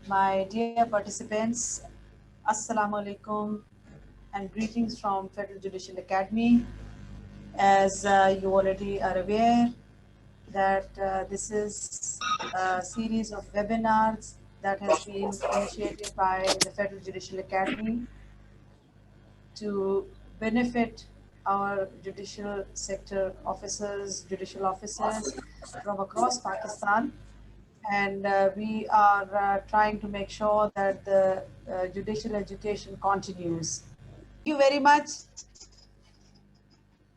My dear participants, Assalamu alaikum and greetings from Federal Judicial Academy. As you already are aware that this is a series of webinars that has been initiated by the Federal Judicial Academy to benefit our judicial sector officers, judicial officers from across Pakistan. And we are trying to make sure that the judicial education continues. Thank you very much.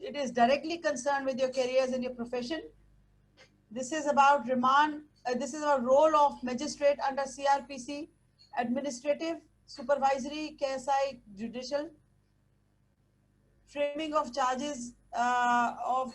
it is directly concerned with your careers and your profession. This is about this is a role of magistrate under CRPC, administrative, supervisory, KSI, judicial, framing of charges of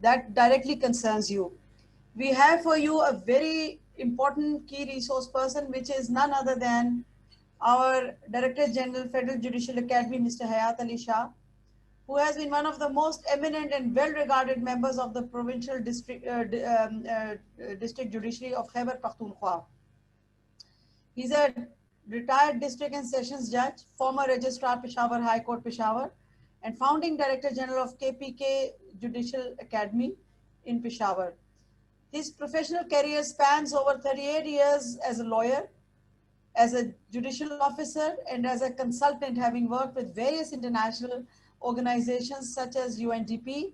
that directly concerns you. We have for you a very important key resource person, which is none other than our Director General Federal Judicial Academy, Mr. Hayat Ali Shah, who has been one of the most eminent and well-regarded members of the provincial district judiciary of Khyber Pakhtunkhwa. He's a retired district and sessions judge, former registrar Peshawar High Court Peshawar, and founding Director General of KPK Judicial Academy in Peshawar. His professional career spans over 38 years as a lawyer, as a judicial officer, and as a consultant, having worked with various international organizations such as UNDP,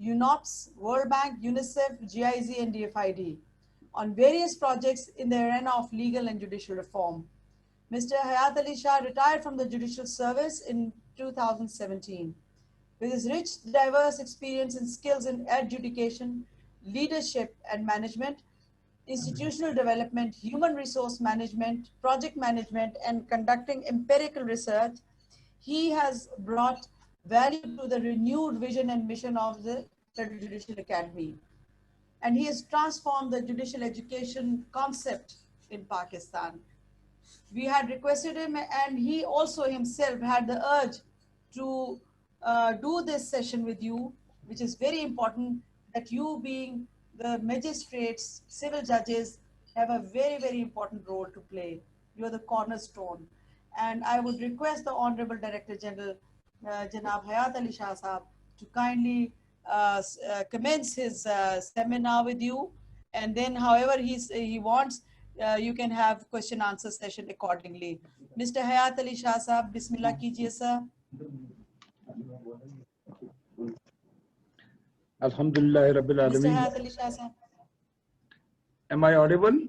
UNOPS, World Bank, UNICEF, GIZ, and DFID on various projects in the arena of legal and judicial reform. Mr. Hayat Ali Shah retired from the judicial service in 2017. With his rich, diverse experience and skills in adjudication, leadership and management, institutional development, human resource management, project management, and conducting empirical research, he has brought value to the renewed vision and mission of the Federal Judicial Academy. And he has transformed the judicial education concept in Pakistan. We had requested him, and he also himself had the urge to do this session with you, which is very important, that you being the magistrates, civil judges, have a very, very important role to play. You are the cornerstone. And I would request the Honorable Director General, Janab Hayat Ali Shah Sahab, to kindly commence his seminar with you. And then however he wants, you can have question answer session accordingly. Mr. Hayat Ali Shah Sahab, Bismillah kijiye sir. Alhamdulillah Rabbil Mr. Alameen. Hayat Ali Shah Sahab. Am I audible?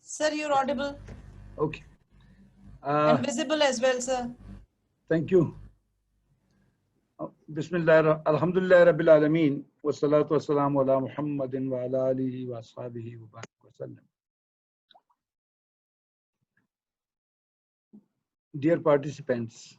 Sir, you're audible. Okay. And visible as well, sir. Thank you. Bismillah, Alhamdulillah Rabbil Alameen. Wa salatu wa salamu ala Muhammadin wa ala alihi wa ashabihi wa barak wa sallam. Dear participants,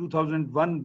2001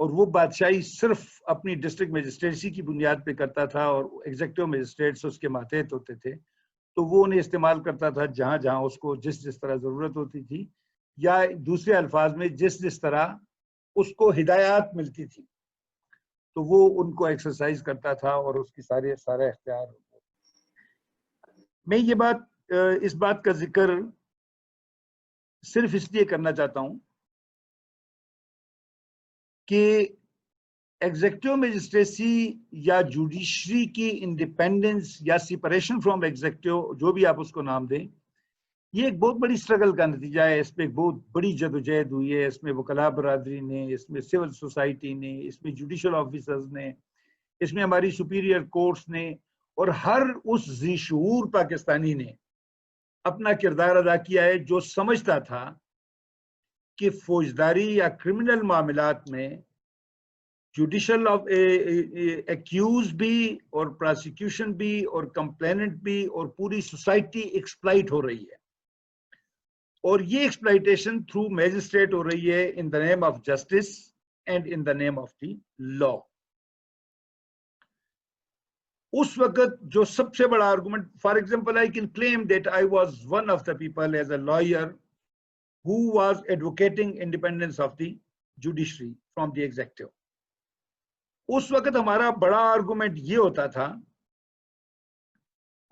اور وہ بادشاہی صرف اپنی district مجسٹریسی کی بنیاد پہ کرتا تھا اور ایگزیکٹو مجسٹریٹس اس کے ماتحت ہوتے تھے، تو وہ انہیں استعمال کرتا تھا جہاں جہاں اس کو جس طرح ضرورت ہوتی تھی، یا دوسرے الفاظ میں جس طرح اس کو ہدایات ملتی تھی تو وہ ان کو ایکسرسائز کرتا تھا اور اس کی سارا اختیار ہوتا تھا۔ میں یہ اس بات کا ذکر صرف اس لیے کرنا چاہتا ہوں کہ ایگزیکٹو مجسٹریسی یا جوڈیشری کی انڈیپینڈنس یا سپریشن فرام ایگزیکٹو، جو بھی آپ اس کو نام دیں، یہ ایک بہت بڑی اسٹرگل کا نتیجہ ہے۔ اس میں ایک بہت بڑی جدوجہد ہوئی ہے، اس میں وکلاء برادری نے، اس میں سول سوسائٹی نے، اس میں جوڈیشل آفیسرز نے، اس میں ہماری سپیریئر کورٹس نے، اور ہر اس ذی شعور پاکستانی نے اپنا کردار ادا کیا ہے جو سمجھتا تھا کہ فوجداری یا کرمنل معاملات میں جوڈیشل ایکیوز بھی اور پراسیکیوشن بھی اور کمپلیننٹ بھی اور پوری سوسائٹی ایکسپلائٹ ہو رہی ہے، اور یہ ایکسپلائٹیشن تھرو میجسٹریٹ ہو رہی ہے in the name of justice and in the name of the law. اس وقت جو سب سے بڑا argument, for example I can claim that I was one of the people as a lawyer who was advocating independence of the judiciary from the executive۔ اس وقت ہمارا بڑا argument یہ ہوتا تھا،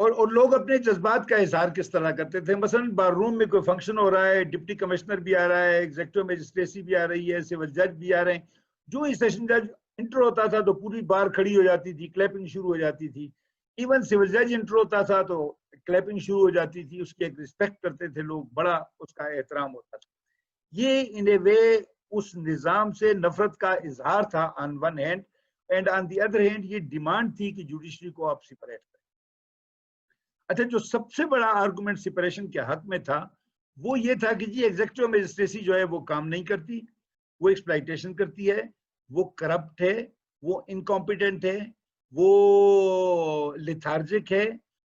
اور لوگ اپنے جذبات کا اظہار کس طرح کرتے تھے۔ مثلا بار روم میں کوئی فنکشن ہو رہا ہے، ڈپٹی کمشنر بھی آ رہا ہے، ایگزیکٹو مجسٹریسی بھی آ رہی ہے، سول جج بھی آ رہے ہیں، جو ہی سیشن جج انٹر ہوتا تھا تو پوری بار کھڑی ہو جاتی تھی، کلیپنگ شروع ہو جاتی تھی۔ ایون سول جج انٹر ہوتا تھا تو کلیپنگ شروع ہو جاتی تھی، اس کی ایک ریسپیکٹ کرتے تھے لوگ، بڑا اس کا احترام ہوتا تھا۔ یہ ان اے وے اس نظام سے نفرت کا اظہار تھا on one hand, and on the other hand یہ ڈیمانڈ تھی کہ جوڈیشری کو آپ سپریٹ کریں۔ اچھا، جو سب سے بڑا آرگومنٹ سپریشن کے حق میں تھا وہ یہ تھا کہ جی ایگزیکٹو مجسٹریسی جو ہے وہ کام نہیں کرتی، وہ ایکسپلائٹیشن کرتی ہے، وہ کرپٹ ہے، وہ انکمپیٹنٹ ہے، وہ لیتھارجک ہے،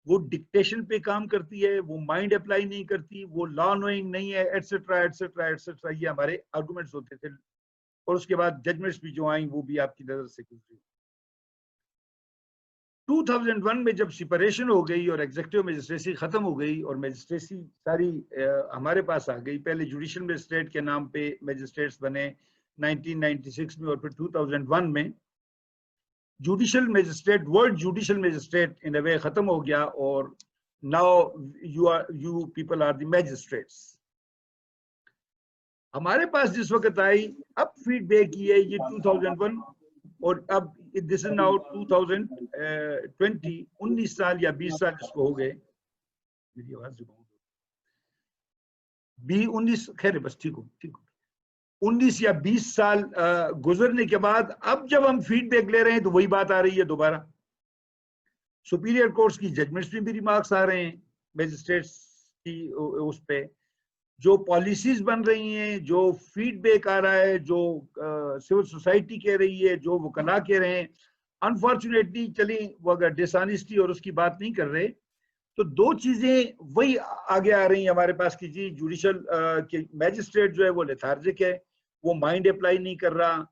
وہ ڈکٹیشن پہ کام کرتی ہے، وہ مائنڈ اپلائی نہیں کرتی، وہ لا نوئنگ نہیں ہے، ایٹسٹرا ایٹسٹرا ایٹسٹرا۔ یہ ہمارے آرگومنٹس ہوتے تھے، اور اس کے بعد ججمنٹس بھی جو آئیں وہ بھی آپ کی نظر سے گزری۔ 2001 میں جب سپریشن ہو گئی اور ایگزیکٹو مجسٹریسی ختم ہو گئی اور مجسٹریسی ساری ہمارے پاس آ گئی، پہلے جوڈیشل مجسٹریٹ کے نام پہ مجسٹریٹس بنے 1996 میں، اور پھر 2001 میں judicial magistrate, word judicial magistrate in a way ختم ہو گیا، اور now you people are the magistrates. ہمارے پاس جس وقت آئی، اب فیڈ بیک کی ہے یہ 2001، اور اب دس از ناؤ 2020، 19 سال یا 20 سال اس کو ہو گئے، میری آواز 19 خیر بس ٹھیک ہو 19 یا 20 سال گزرنے کے بعد اب جب ہم فیڈ بیک لے رہے ہیں تو وہی بات آ رہی ہے دوبارہ۔ سپیریئر کورٹس کی ججمنٹس میں بھی ریمارکس آ رہے ہیں میجسٹریٹس کی اس پہ، جو پالیسیز بن رہی ہیں، جو فیڈ بیک آ رہا ہے، جو سول سوسائٹی کہہ رہی ہے، جو وکلاء کہہ رہے ہیں۔ انفارچونیٹلی چلیں وہ اگر ڈس آنیسٹی اور اس کی بات نہیں کر رہے تو دو چیزیں وہی آگے آ رہی ہیں ہمارے پاس کہ جی جوڈیشل میجسٹریٹ جو ہے وہ لیتھارجک ہے، وہ مائنڈ اپلائی نہیں کر رہا،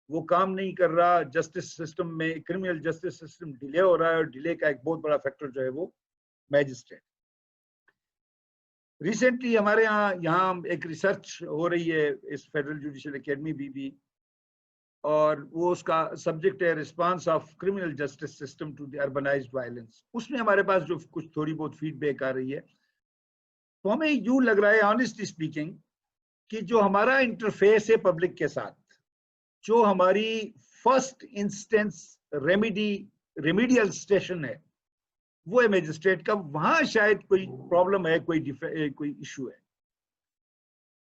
وہ کام نہیں کر رہا، جسٹس سسٹم میں، کرمنل جسٹس سسٹم ڈیلے ہو رہا ہے، اور ڈیلے کا ایک بہت بڑا فیکٹر جو ہے وہ میجسٹریٹ۔ ریسنٹلی ہمارے یہاں ایک ریسرچ ہو رہی ہے اس فیڈرل جوڈیشل اکیڈمی بھی، اور وہ اس کا سبجیکٹ ہے response of criminal justice system to the urbanised violence. اس میں ہمارے پاس جو کچھ تھوڑی بہت فیڈ بیک آ رہی ہے، تو ہمیں یوں لگ رہا ہے آنیسٹلی اسپیکنگ کہ جو ہمارا انٹرفیس ہے پبلک کے ساتھ، جو ہماری فرسٹ انسٹنس ریمیڈیل اسٹیشن ہے وہ ہے میجسٹریٹ کا، وہاں شاید کوئی پرابلم ہے، کوئی ایشو ہے۔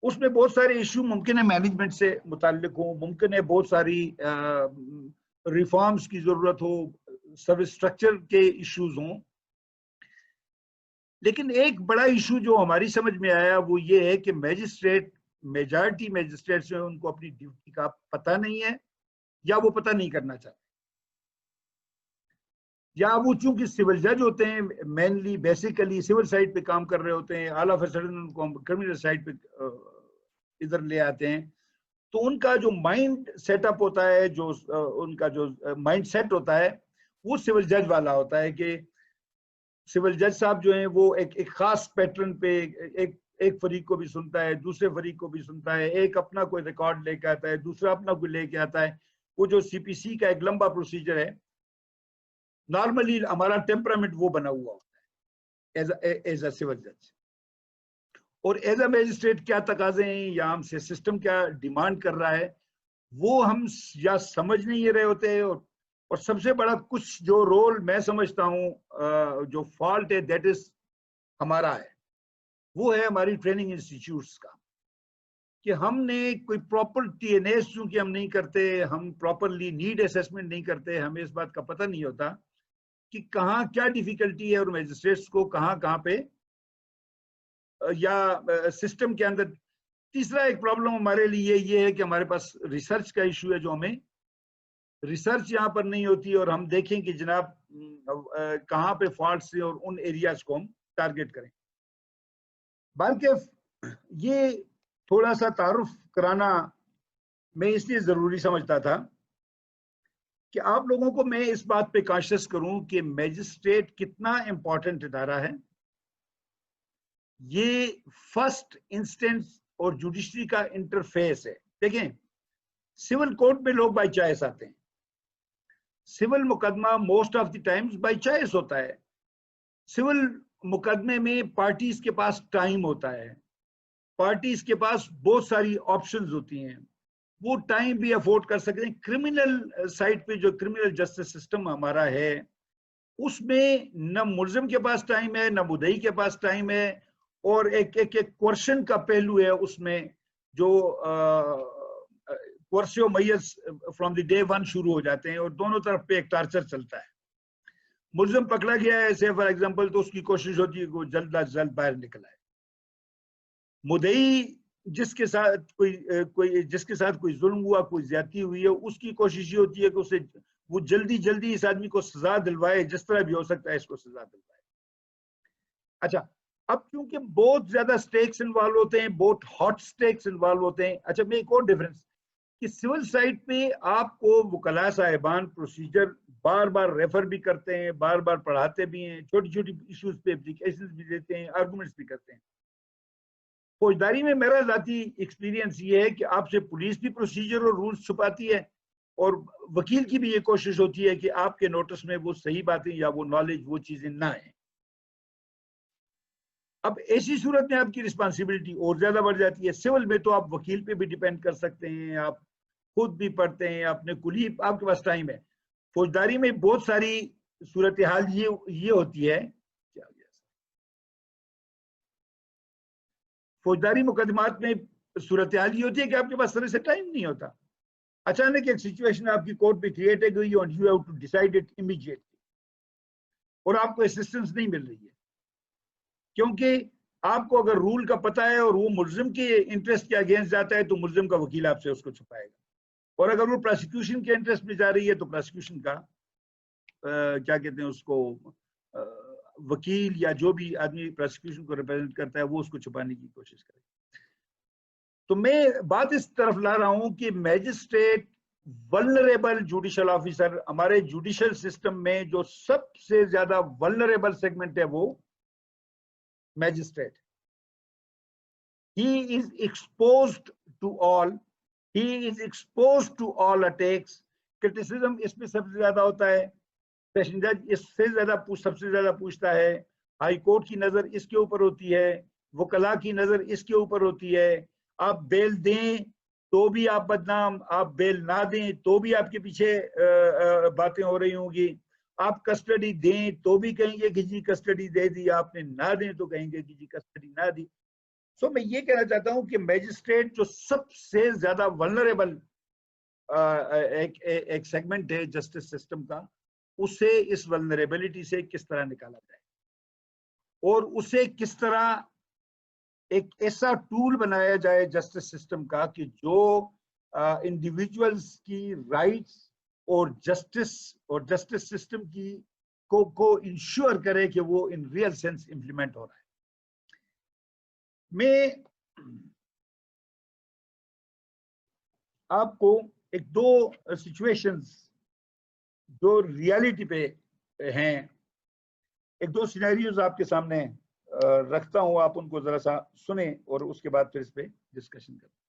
اس میں بہت سارے ایشو ممکن ہے مینجمنٹ سے متعلق ہوں، ممکن ہے بہت ساری ریفارمز کی ضرورت ہو، سروس اسٹرکچر کے ایشوز ہوں، لیکن ایک بڑا ایشو جو ہماری سمجھ میں آیا وہ یہ ہے کہ میجارٹی میجسٹریٹس جو ہیں ان کو اپنی ڈیوٹی کا پتہ نہیں ہے، یا وہ پتہ نہیں کرنا چاہتے، یا وہ چونکہ سول جج ہوتے ہیں، مینلی بیسیکلی سول سائڈ پہ کام کر رہے ہوتے ہیں، آل آف اے سڈن ان کو کرمنل سائڈ پہ ادھر لے آتے ہیں، تو ان کا جو مائنڈ سیٹ اپ ہوتا ہے, جو ان کا جو مائنڈ سیٹ ہوتا ہے وہ سول جج والا ہوتا ہے کہ سول جج صاحب جو ہیں وہ ایک خاص پیٹرن پہ ایک فریق کو بھی سنتا ہے, دوسرے فریق کو بھی سنتا ہے, ایک اپنا کوئی ریکارڈ لے کے آتا ہے, دوسرا اپنا کوئی لے کے آتا ہے. وہ جو سی پی سی کا ایک لمبا پروسیجر ہے, نارملی ہمارا ٹیمپرامنٹ وہ بنا ہوا ہوتا ہے ایز اے سول جج. اور ایز اے میجسٹریٹ کیا تقاضے ہیں یا ہم سے سسٹم کیا ڈیمانڈ کر رہا ہے وہ ہم یا سمجھ نہیں رہے ہوتے. اور سب سے بڑا کچھ جو رول میں سمجھتا ہوں جو فالٹ ہے دیٹ از ہمارا ہے, وہ ہے ہماری ٹریننگ انسٹیٹیوٹس کا, کہ ہم نے کوئی پراپر ٹی این ایس چونکہ ہم نہیں کرتے, ہم پراپرلی نیڈ اسیسمنٹ نہیں کرتے, ہمیں اس بات کا پتہ نہیں ہوتا کہ کہاں کیا ڈیفیکلٹی ہے اور میجسٹریٹس کو کہاں پہ یا سسٹم کے اندر. تیسرا ایک پرابلم ہمارے لیے یہ ہے کہ ہمارے پاس ریسرچ کا ایشو ہے, جو ہمیں ریسرچ یہاں پر نہیں ہوتی اور ہم دیکھیں کہ جناب کہاں پہ فالٹس ہیں اور ان ایریاز کو ہم ٹارگٹ کریں. بلکہ یہ تھوڑا سا تعارف کرانا میں اس لیے ضروری سمجھتا تھا کہ آپ لوگوں کو میں اس بات پہ کاشس کروں کہ میجسٹریٹ کتنا امپورٹنٹ ادارہ ہے. یہ فرسٹ انسٹنس اور جوڈیشری کا انٹرفیس ہے. دیکھیں سول کورٹ میں لوگ بائی چوائس آتے ہیں, سول مقدمہ most of the Times by choice ہوتا ہے. سول مقدمے میں پارٹیز کے پاس ٹائم ہوتا ہے, پارٹیز کے پاس بہت ساری آپشنز ہوتی ہیں, وہ ٹائم بھی افورڈ کر سکتے ہیں. کرمنل سائٹ پہ جو کرمنل جسٹس سسٹم ہمارا ہے اس میں نہ ملزم کے پاس ٹائم ہے نہ مدعی کے پاس ٹائم ہے, اور ایک کوشچن کا پہلو ہے اس میں جو ورسیو میز فرام دی ڈے ون شروع ہو جاتے ہیں اور دونوں طرف پہ ایک ٹارچر چلتا ہے. ملزم پکڑا گیا ہے سے فار ایگزامپل تو اس کی کوشش ہوتی ہے کہ وہ جلد از جلد باہر نکل آئے. مدعی جس کے ساتھ کوئی ظلم ہوا, کوئی زیادتی ہوئی ہے, اس کی کوشش یہ ہوتی ہے کہ اسے وہ جلدی اس آدمی کو سزا دلوائے, جس طرح بھی ہو سکتا ہے اس کو سزا دلوائے. اچھا اب کیونکہ بہت زیادہ سٹیکس انوالو ہوتے ہیں, بہت ہاٹ سٹیکس انوالو ہوتے ہیں. اچھا میں ایک اور ڈیفرنس کہ سول سائٹ پہ آپ کو وکلاء صاحبان پروسیجر بار بار ریفر بھی کرتے ہیں, بار بار پڑھاتے بھی ہیں, چھوٹی ایشوز پہ اپلیکیشنز بھی دیتے ہیں, آرگومنٹس بھی کرتے ہیں. فوجداری میں میرا ذاتی ایکسپیرینس یہ ہے کہ آپ سے پولیس بھی پروسیجر اور رولز چھپاتی ہے اور وکیل کی بھی یہ کوشش ہوتی ہے کہ آپ کے نوٹس میں وہ صحیح باتیں یا وہ نالج وہ چیزیں نہ آئیں. اب ایسی صورت میں آپ کی رسپانسبلٹی اور زیادہ بڑھ جاتی ہے. سول میں تو آپ وکیل پہ بھی ڈیپینڈ کر سکتے ہیں, آپ خود بھی پڑھتے ہیں, اپنے کلیگ آپ کے پاس ٹائم ہے. فوجداری میں بہت ساری صورتحال یہ ہوتی ہے, فوجداری مقدمات میں صورتحال یہ ہوتی ہے کہ آپ کے پاس طرح سے ٹائم نہیں ہوتا. اچانک ایک سچویشن آپ کی کورٹ پہ کریٹ ہے گئی اور you have to decide it immediately, اور آپ کو اسسٹنس نہیں مل رہی ہے کیونکہ آپ کو اگر رول کا پتہ ہے اور وہ ملزم کے انٹرسٹ کے اگینسٹ جاتا ہے تو ملزم کا وکیل آپ سے اس کو چھپائے گا, اور اگر وہ پروسیکیوشن کے انٹرسٹ میں جا رہی ہے تو پروسیکیوشن کا کیا کہتے ہیں اس کو وکیل یا جو بھی آدمی پروسیکیوشن کو ریپرزینٹ کرتا ہے وہ اس کو چھپانے کی کوشش کرے. تو میں بات اس طرف لا رہا ہوں کہ میجسٹریٹ ولنریبل جوڈیشل آفیسر, ہمارے جوڈیشل سسٹم میں جو سب سے زیادہ ولنریبل سیگمنٹ ہے وہ magistrate. He is exposed to all. He is exposed to all attacks. Criticism اس میں سب سے زیادہ ہوتا ہے. سیشن جج اس سے سب سے زیادہ پوچھتا ہے. ہائی کورٹ کی نظر اس کے اوپر ہوتی ہے, وکلاء کی نظر اس کے اوپر ہوتی ہے. آپ بیل دیں تو بھی آپ بدنام, آپ بیل نہ دیں تو بھی آپ کے پیچھے باتیں ہو رہی ہوں گی. آپ کسٹڈی دیں تو بھی کہیں گے کہ جی کسٹڈی دے دی, آپ نے نہ دیں تو کہیں گے کہ جی کسٹڈی نہ دی. سو میں یہ کہنا چاہتا ہوں کہ میجسٹریٹ جو سب سے زیادہ ولنریبل ایک سیگمنٹ ہے جسٹس سسٹم کا, اسے اس ولنریبلٹی سے کس طرح نکالا جائے اور اسے کس طرح ایک ایسا ٹول بنایا جائے جسٹس سسٹم کا کہ جو انڈیویجولز کی رائٹس اور جسٹس سسٹم کی کو انشور کرے کہ وہ ان ریئل سینس امپلیمنٹ ہو رہا ہے. میں آپ کو ایک دو سچویشنز جو ریالٹی پہ ہیں، ایک دو سینیریوز آپ کے سامنے رکھتا ہوں، آپ ان کو ذرا سا سنیں اور اس کے بعد پھر اس پہ ڈسکشن کریں۔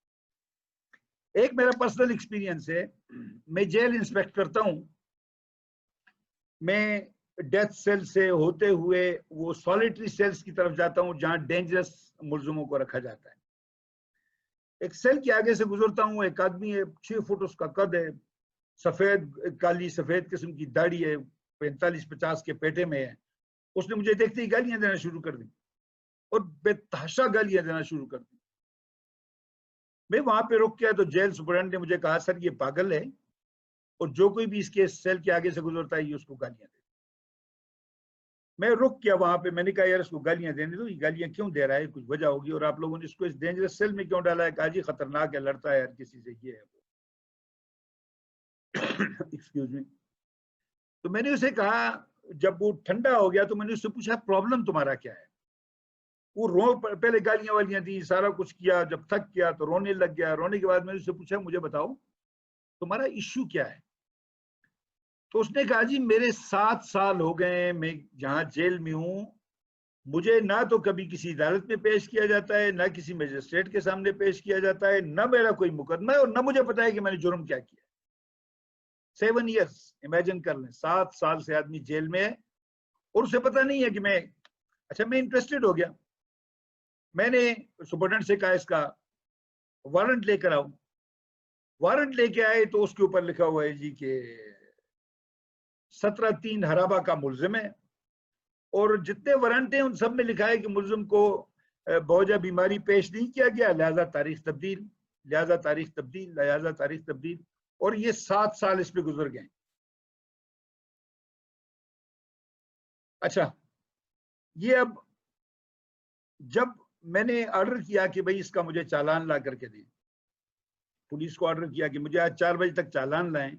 ایک میرا پرسنل ایکسپیرینس ہے، میں جیل انسپیکٹ کرتا ہوں، میں ڈیتھ سیل سے ہوتے ہوئے وہ سالیٹری سیلز کی طرف جاتا ہوں جہاں ڈینجرس ملزموں کو رکھا جاتا ہے۔ ایک سیل کے آگے سے گزرتا ہوں، ایک آدمی ہے 6 فٹ اس کا قد ہے، سفید کالی سفید قسم کی داڑھی ہے، 45-50 کے پیٹے میں ہے۔ اس نے مجھے دیکھتے ہی گالیاں دینا شروع کر دی اور بے تحاشا گالیاں دینا شروع کر دی۔ میں وہاں پہ رک گیا تو جیل سپرنٹینڈنٹ نے مجھے کہا سر یہ پاگل ہے اور جو کوئی بھی اس کے سیل کے آگے سے گزرتا ہے یہ اس کو گالیاں دے۔ میں رک گیا وہاں پہ، میں نے کہا یار اس کو گالیاں دینے دو، یہ گالیاں کیوں دے رہا ہے، کچھ وجہ ہوگی، اور آپ لوگوں نے اس کو اس ڈینجرس سیل میں کیوں ڈالا ہے؟ کہا جی خطرناک ہے، لڑتا ہے ہر کسی سے، یہ ہے وہ۔ Excuse me. تو میں نے اسے کہا، جب وہ ٹھنڈا ہو گیا تو میں نے اس سے پوچھا پرابلم تمہارا کیا ہے؟ وہ پہلے گالیاں والیاں دی، سارا کچھ کیا، جب تھک گیا تو رونے لگ گیا۔ رونے کے بعد میں نے اس سے پوچھا مجھے بتاؤ تمہارا ایشو کیا ہے؟ تو اس نے کہا جی میرے 7 سال ہو گئے میں جہاں جیل میں ہوں، مجھے نہ تو کبھی کسی عدالت میں پیش کیا جاتا ہے، نہ کسی مجسٹریٹ کے سامنے پیش کیا جاتا ہے، نہ میرا کوئی مقدمہ ہے، اور نہ مجھے پتا ہے کہ میں نے جرم کیا کیا۔ 7 ایئرس، امیجن کر لیں، 7 سال سے آدمی جیل میں ہے اور اسے پتا نہیں ہے کہ میں اچھا میں انٹرسٹڈ ہو گیا۔ میں نے سپرڈنٹ سے کہا اس کا وارنٹ لے کر آؤ۔ وارنٹ لے کے آئے تو اس کے اوپر لکھا ہوا ہے جی کہ 17-3 حرابہ کا ملزم ہے، اور جتنے وارنٹ ہیں ان سب میں لکھا ہے کہ ملزم کو بوجہ بیماری پیش نہیں کیا گیا، لہذا تاریخ تبدیل، لہذا تاریخ تبدیل، لہذا تاریخ تبدیل، اور یہ 7 سال اس پہ گزر گئے۔ اچھا یہ اب جب میں نے آرڈر کیا کہ بھئی اس کا مجھے چالان لا کر کے دیں، پولیس کو آرڈر کیا کہ مجھے آج 4 بجے تک چالان لائیں،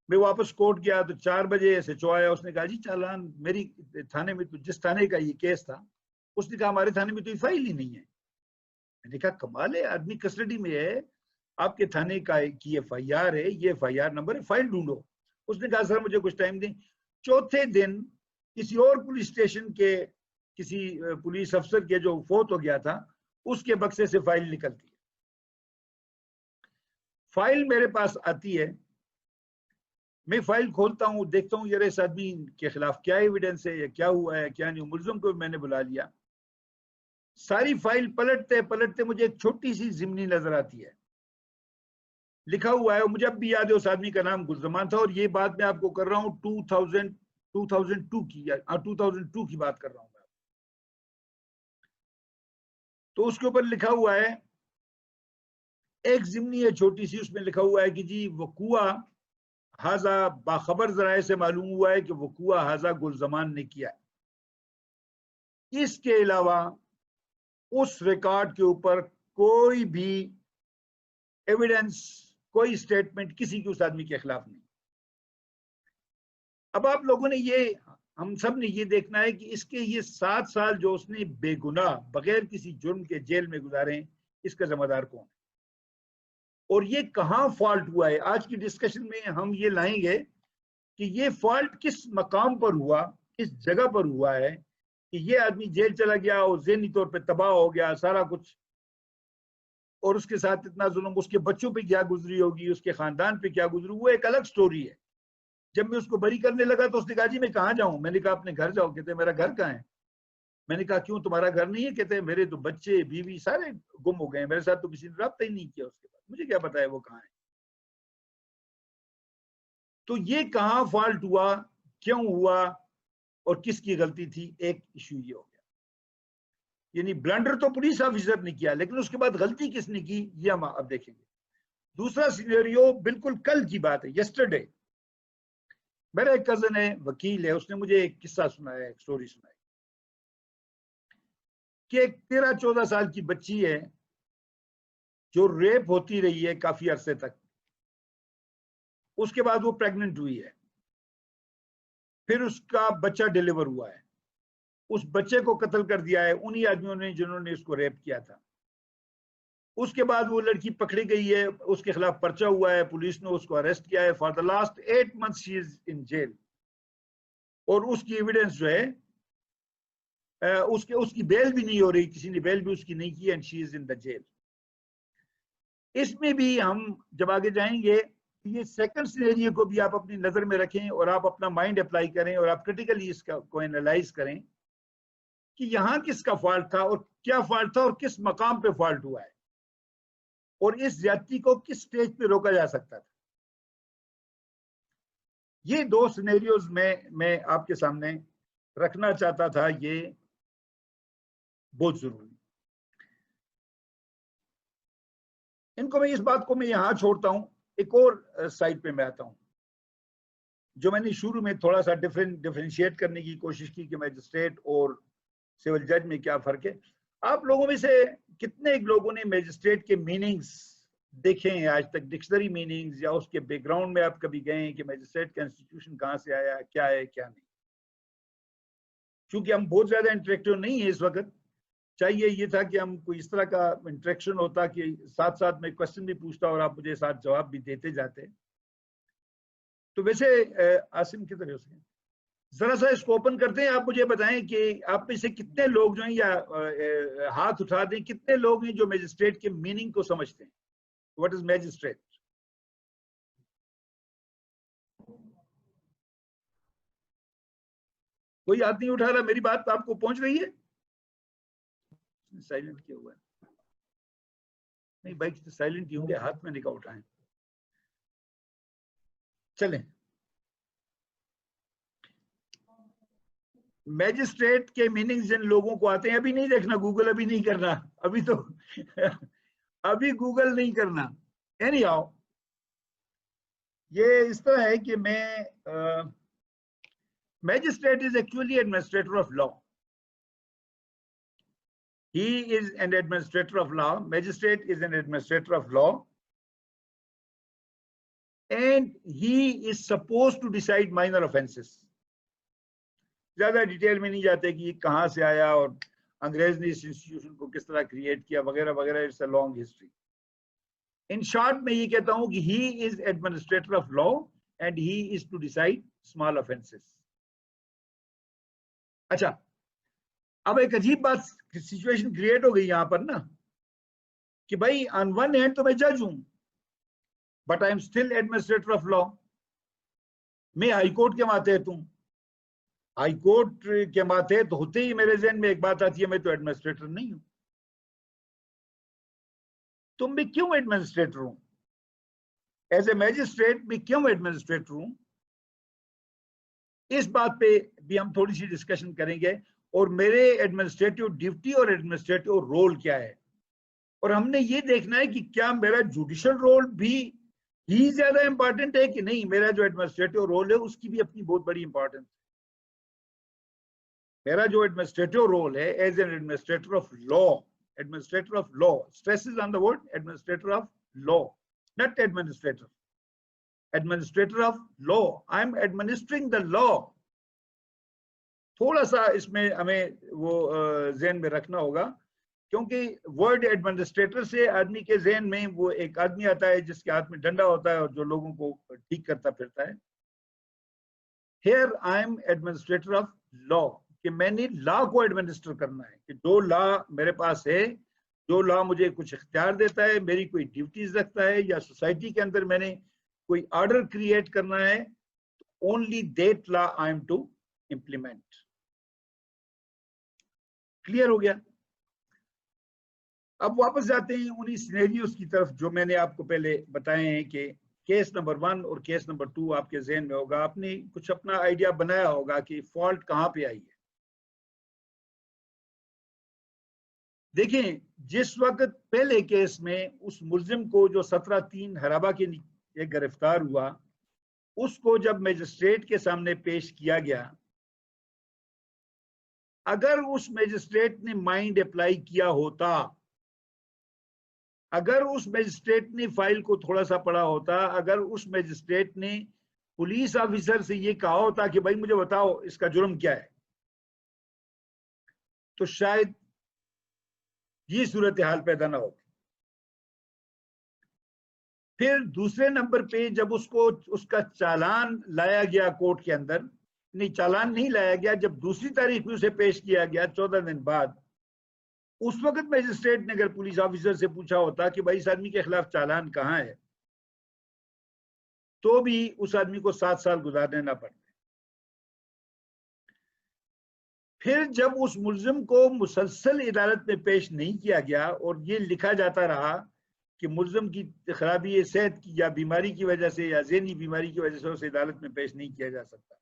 میں واپس کورٹ گیا تو 4 بجے ایس ایچ او آیا، اس نے کہا جی چالان میری تھانے میں، تو جس تھانے کا یہ کیس تھا اس نے کہا ہمارے تھانے میں تو یہ فائل ہی نہیں ہے۔ میں نے کہا کمال ہے، آدمی کسٹڈی میں ہے، آپ کے تھانے کی ایف آئی آر ہے، یہ ایف آئی آر نمبر ہے، فائل ڈھونڈو۔ اس نے کہا سر مجھے کچھ ٹائم دیں۔ چوتھے دن کسی اور پولیس اسٹیشن کے کسی پولیس افسر کے جو فوت ہو گیا تھا اس کے بکسے سے فائل نکلتی ہے۔ فائل میرے پاس آتی ہے، میں فائل کھولتا ہوں، دیکھتا ہوں یار اس آدمی کے خلاف کیا ایویڈنس ہے یا کیا ہوا ہے کیا نہیں۔ ملزم کو میں نے بلا لیا، ساری فائل پلٹتے پلٹتے مجھے ایک چھوٹی سی ضمنی نظر آتی ہے، لکھا ہوا ہے، مجھے اب بھی یاد ہے اس آدمی کا نام گلزمان تھا، اور یہ بات میں آپ کو کر رہا ہوں 2002 کی، 2002 کی بات کر رہا ہوں میں۔ تو اس کے اوپر لکھا ہوا ہے، ایک ضمنی ہے چھوٹی سی، اس میں لکھا ہوا ہے کہ جی وقوع ہاذا باخبر ذرائع سے معلوم ہوا ہے کہ وقوع ہاذا گلزمان نے کیا ہے۔ اس کے علاوہ اس ریکارڈ کے اوپر کوئی بھی ایویڈنس، کوئی سٹیٹمنٹ کسی کی اس آدمی کے خلاف نہیں۔ اب آپ لوگوں نے یہ، ہم سب نے یہ دیکھنا ہے کہ اس کے یہ 7 سال جو اس نے بے گناہ بغیر کسی جرم کے جیل میں گزارے ہیں، اس کا ذمہ دار کون ہے اور یہ کہاں فالٹ ہوا ہے۔ آج کی ڈسکشن میں ہم یہ لائیں گے کہ یہ فالٹ کس مقام پر ہوا، کس جگہ پر ہوا ہے کہ یہ آدمی جیل چلا گیا اور ذہنی طور پہ تباہ ہو گیا سارا کچھ، اور اس کے ساتھ اتنا ظلم، اس کے بچوں پہ کیا گزری ہوگی، اس کے خاندان پہ کیا گزری، وہ ایک الگ سٹوری ہے۔ جب میں اس کو بری کرنے لگا تو اس نے کہا جی میں کہاں جاؤں؟ میں نے کہا اپنے گھر جاؤ۔ کہتے ہیں میرا گھر کہاں ہے؟ میں نے کہا کیوں تمہارا گھر نہیں ہے؟ کہتے ہیں میرے تو بچے بیوی سارے گم ہو گئے ہیں، میرے ساتھ تو کسی نے رابطہ ہی نہیں کیا اس کے بعد، مجھے کیا پتا ہے وہ کہاں ہے۔ تو یہ کہاں فالٹ ہوا، کیوں ہوا اور کس کی غلطی تھی، ایک ایشو یہ ہو گیا۔ یعنی بلنڈر تو پولیس آفیسر نے کیا، لیکن اس کے بعد غلطی کس نے کی یہ ہم اب دیکھیں گے۔ دوسرا سینیریو بالکل کل کی بات ہے، یسٹرڈے۔ میرا ایک کزن ہے، وکیل ہے، اس نے مجھے ایک قصہ سنایا، ایک سٹوری سنائی کہ ایک 13-14 سال کی بچی ہے جو ریپ ہوتی رہی ہے کافی عرصے تک، اس کے بعد وہ پریگننٹ ہوئی ہے، پھر اس کا بچہ ڈیلیور ہوا ہے، اس بچے کو قتل کر دیا ہے انہی آدمیوں نے جنہوں نے اس کو ریپ کیا تھا۔ اس کے بعد وہ لڑکی پکڑی گئی ہے, اس کے خلاف پرچہ ہوا ہے, پولیس نے اس کو اریسٹ کیا ہے. For the last 8 months she is in jail, اور اس کی ایویڈنس جو ہے اس کی بیل بھی نہیں ہو رہی, کسی نے بیل بھی اس کی نہیں کی, and she is in the jail. اس میں بھی ہم جب آگے جائیں گے, یہ سیکنڈ سینیریو کو بھی آپ اپنی نظر میں رکھیں اور آپ اپنا مائنڈ اپلائی کریں اور آپ کرٹیکلی اس کو انالائز کریں کہ یہاں کس کا فالٹ تھا اور کیا فالٹ تھا اور کس مقام پہ فالٹ ہوا ہے اور اس زیادتی کو کس سٹیج پہ روکا جا سکتا تھا. یہ 2 سینیریوز میں آپ کے سامنے رکھنا چاہتا تھا, یہ بہت ضروری. ان کو میں اس بات کو میں یہاں چھوڑتا ہوں. ایک اور سائٹ پہ میں آتا ہوں جو میں نے شروع میں تھوڑا سا ڈیفرینشیٹ کرنے کی کوشش کی کہ میجسٹریٹ اور سول جج میں کیا فرق ہے. آپ لوگوں میں سے کتنے لوگوں نے میجسٹریٹ کے میننگز دیکھے ہیں آج تک, ڈکشنری میننگز, یا اس کے بیک گراؤنڈ میں آپ کبھی گئے ہیں کہ میجسٹریٹ کا انسٹیٹیوشن کہاں سے آیا, کیا ہے کیا نہیں. چونکہ ہم بہت زیادہ انٹریکٹیو نہیں ہیں اس وقت, چاہیے یہ تھا کہ ہم کوئی اس طرح کا انٹریکشن ہوتا کہ ساتھ ساتھ میں کوشچن بھی پوچھتا اور آپ مجھے ساتھ جواب بھی دیتے جاتے. تو ویسے عاصم کی طرف سے ذرا سا اس کو اوپن کرتے ہیں. آپ مجھے بتائیں کہ آپ میں سے کتنے لوگ جو ہیں, یا ہاتھ اٹھا دیں, کتنے لوگ ہیں جو میجسٹریٹ کے میننگ کو سمجھتے ہیں. What is magistrate? کوئی ہاتھ نہیں اٹھا رہا. میری بات آپ کو پہنچ رہی ہے؟ سائلنٹ کیا ہوا ہے. نہیں بھائی سائلنٹ ہی ہوں گے, ہاتھ میں نکاح اٹھائیں. چلیں, میجسٹریٹ کے میننگ جن لوگوں کو آتے ہیں, ابھی نہیں دیکھنا گوگل, ابھی نہیں کرنا, ابھی تو ابھی گوگل نہیں کرنا. اینی ہاؤ, یہ اس طرح ہے کہ magistrate is actually administrator of law. He is an administrator of law. Magistrate is an administrator of law. And he is supposed to decide minor offenses. زیادہ ڈیٹیل میں نہیں جاتے کہ یہ کہاں سے آیا اور انگریز نے اس انسٹیٹیوشن کو کس طرح کریٹ کیا وغیرہ وغیرہ. It's a long history. In short میں یہ کہتا ہوں کہ he is administrator of law and he is to decide small offenses. اچھا, اب ایک عجیب بات سچویشن کریٹ ہو گئی یہاں پر نا کہ بھائی آن ون ہینڈ تو میں جج ہوں, but I am still administrator of law. میں ہائی کورٹ کے ماتحت ہوں. ہائی کورٹ کے ماتحت ہوتے ہی میرے ذہن میں ایک بات آتی ہے, میں تو ایڈمنسٹریٹر نہیں ہوں. تم بھی کیوں ایڈمنسٹریٹر ہوں؟ ایز اے میجسٹریٹ بھی کیوں ایڈمنسٹریٹر ہوں؟ اس بات پہ بھی ہم تھوڑی سی ڈسکشن کریں گے, اور میرے ایڈمنسٹریٹو ڈیوٹی اور ایڈمنسٹریٹو رول کیا ہے, اور ہم نے یہ دیکھنا ہے کہ کیا میرا جوڈیشل رول بھی ہی زیادہ امپورٹنٹ ہے کہ نہیں. میرا جو ایڈمنسٹریٹو رول ہے اس کی بھی اپنی بہت بڑی امپورٹنس ہے. میرا جو ایڈمنسٹریٹو رول ہے as an administrator of law, administrator of law, stresses on the word administrator of law, not administrator, administrator of law. I am administering the law. تھوڑا سا اس میں ہمیں وہ ذہن میں رکھنا ہوگا, کیونکہ ورڈ ایڈمنسٹریٹر سے آدمی کے ذہن میں وہ ایک آدمی آتا ہے جس کے ہاتھ میں ڈنڈا ہوتا ہے اور جو لوگوں کو ٹھیک کرتا پھرتا ہے. Here I am administrator of law, کہ میں نے لا کو ایڈمنسٹر کرنا ہے, کہ جو لا میرے پاس ہے, جو لا مجھے کچھ اختیار دیتا ہے, میری کوئی ڈیوٹیز رکھتا ہے, یا سوسائٹی کے اندر میں نے کوئی آرڈر کریٹ کرنا ہے, only that law I am to implement. Clear ہو گیا؟ اب واپس جاتے ہیں انہی سینیریوز کی طرف جو میں نے آپ کو پہلے بتائے ہیں کہ کیس نمبر 1 اور کیس نمبر 2 آپ کے ذہن میں ہوگا. آپ نے کچھ اپنا آئیڈیا بنایا ہوگا کہ فالٹ کہاں پہ آئی ہے. دیکھیں, جس وقت پہلے کیس میں اس ملزم کو جو 17/3 حرابہ کے گرفتار ہوا, اس کو جب میجسٹریٹ کے سامنے پیش کیا گیا, اگر اس میجسٹریٹ نے مائنڈ اپلائی کیا ہوتا, اگر اس میجسٹریٹ نے فائل کو تھوڑا سا پڑھا ہوتا, اگر اس میجسٹریٹ نے پولیس آفیسر سے یہ کہا ہوتا کہ بھائی مجھے بتاؤ اس کا جرم کیا ہے, تو شاید یہ صورتحال پیدا نہ ہوتی. پھر دوسرے نمبر پہ جب اس کا چالان لایا گیا کورٹ کے اندر، نہیں چالان نہیں لایا گیا، جب دوسری تاریخ میں اسے پیش کیا گیا 14 دن بعد، اس وقت میجسٹریٹ نے اگر پولیس آفیسر سے پوچھا ہوتا کہ بھائی اس آدمی کے خلاف چالان کہاں ہے، تو بھی اس آدمی کو 7 سال گزارنے نہ پڑتے۔ پھر جب اس ملزم کو مسلسل عدالت میں پیش نہیں کیا گیا اور یہ لکھا جاتا رہا کہ ملزم کی خرابی صحت کی یا بیماری کی وجہ سے یا ذہنی بیماری کی وجہ سے اسے عدالت میں پیش نہیں کیا جا سکتا،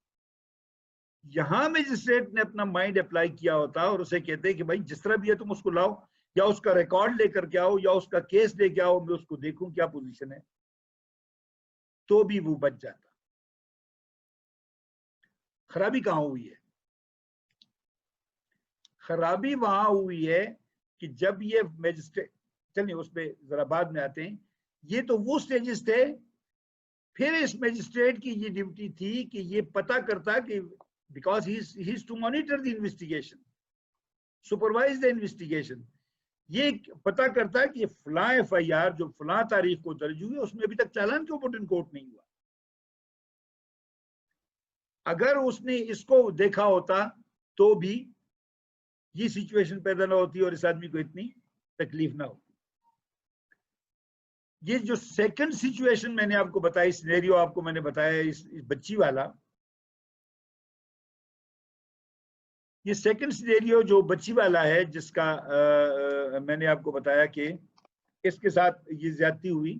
یہاں میجسٹریٹ نے اپنا مائنڈ اپلائی کیا ہوتا اور اسے کہتے کہ بھائی جس طرح بھی ہے تم اس کو لاؤ، یا اس کا ریکارڈ لے کر کے آؤ یا اس کا کیس لے کے آؤ، میں اس کو دیکھوں کیا پوزیشن ہے، تو بھی وہ بچ جاتا۔ خرابی کہاں ہوئی ہے؟ خرابی وہاں ہوئی ہے کہ جب یہ میجسٹریٹ، چلیے اس پہ ذرا بعد میں آتے ہیں، یہ تو وہ سٹیجز تھے۔ پھر اس میجسٹریٹ کی یہ ڈیوٹی تھی کہ یہ پتہ کرتا کہ because he is to monitor the investigation, supervise the investigation, یہ پتہ کرتا کہ فلاں ایف آئی آر جو فلاں تاریخ کو درج ہوئی اس میں ابھی تک چالان کیوں پٹ ان کورٹ نہیں ہوا۔ اگر اس نے اس کو دیکھا ہوتا تو بھی یہ سچویشن پیدا نہ ہوتی اور اس آدمی کو اتنی تکلیف نہ ہوتی۔ یہ جو سیکنڈ سچویشن میں نے آپ کو بتائی، سینیریو آپ کو میں نے بتایا اس بچی والا، یہ سیکنڈ سینیریو جو بچی والا ہے جس کا میں نے آپ کو بتایا کہ اس کے ساتھ یہ زیادتی ہوئی،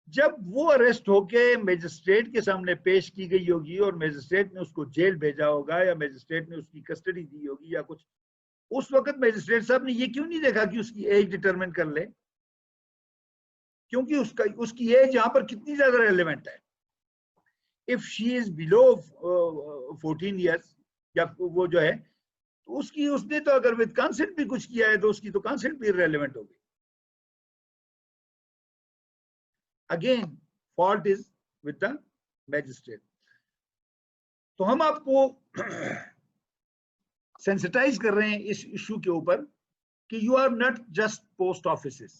جب وہ اریسٹ ہو کے میجسٹریٹ کے سامنے پیش کی گئی ہوگی اور میجسٹریٹ نے اس کو جیل بھیجا ہوگا یا میجسٹریٹ نے اس کی کسٹڈی دی ہوگی یا کچھ، اس وقت میجسٹریٹ صاحب نے یہ کیوں نہیں دیکھا کہ اس کی ایج ڈٹرمن کر لے، کیونکہ اس کی ایج یہاں پر کتنی زیادہ ریلیونٹ ہے۔ If she is blue 14 years یا وہ جو ہے تو اس نے تو اگر وتھ کنسنٹ بھی کچھ کیا ہے تو اس کی تو کنسنٹ بھی ریلیونٹ ہوگی۔ Again fault is with the magistrate. تو ہم آپ کو سینسٹائز کر رہے ہیں اس ایشو کے اوپر کہ you are not just post offices,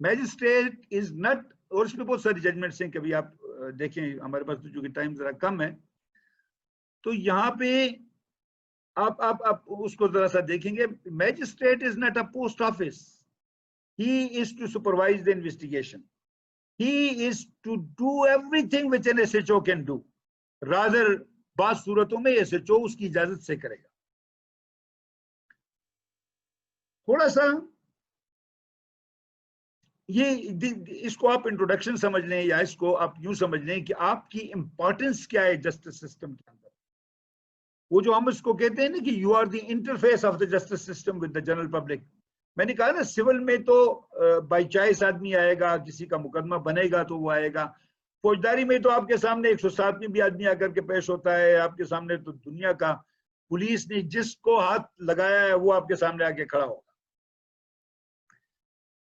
magistrate is not, اور اس میں بہت ساری ججمنٹس ہیں، کبھی آپ دیکھیں، ہمارے پاس تو چونکہ ٹائم ذرا کم ہے تو یہاں پہ آپ اس کو ذرا سا دیکھیں گے۔ Magistrate is not a post office, he is to supervise the investigation, he is to do everything which an S H O can do, rather بعض صورتوں میں ایس ایچ او اس کی اجازت سے کرے گا۔ تھوڑا سا یہ اس کو آپ انٹروڈکشن سمجھ لیں یا اس کو آپ یوں سمجھ لیں کہ آپ کی امپورٹنس کیا ہے جسٹس سسٹم کے اندر۔ وہ جو ہم اس کو کہتے ہیں نا کہ you are the interface of the justice system with the general public. میں نے کہا نا سول میں تو بائی چوائس آدمی آئے گا، کسی کا مقدمہ بنے گا تو وہ آئے گا، فوجداری میں تو آپ کے سامنے 107 بھی آدمی آ کر کے پیش ہوتا ہے، آپ کے سامنے تو دنیا کا پولیس نے جس کو ہاتھ لگایا ہے وہ آپ کے سامنے آ کے کھڑا ہوگا۔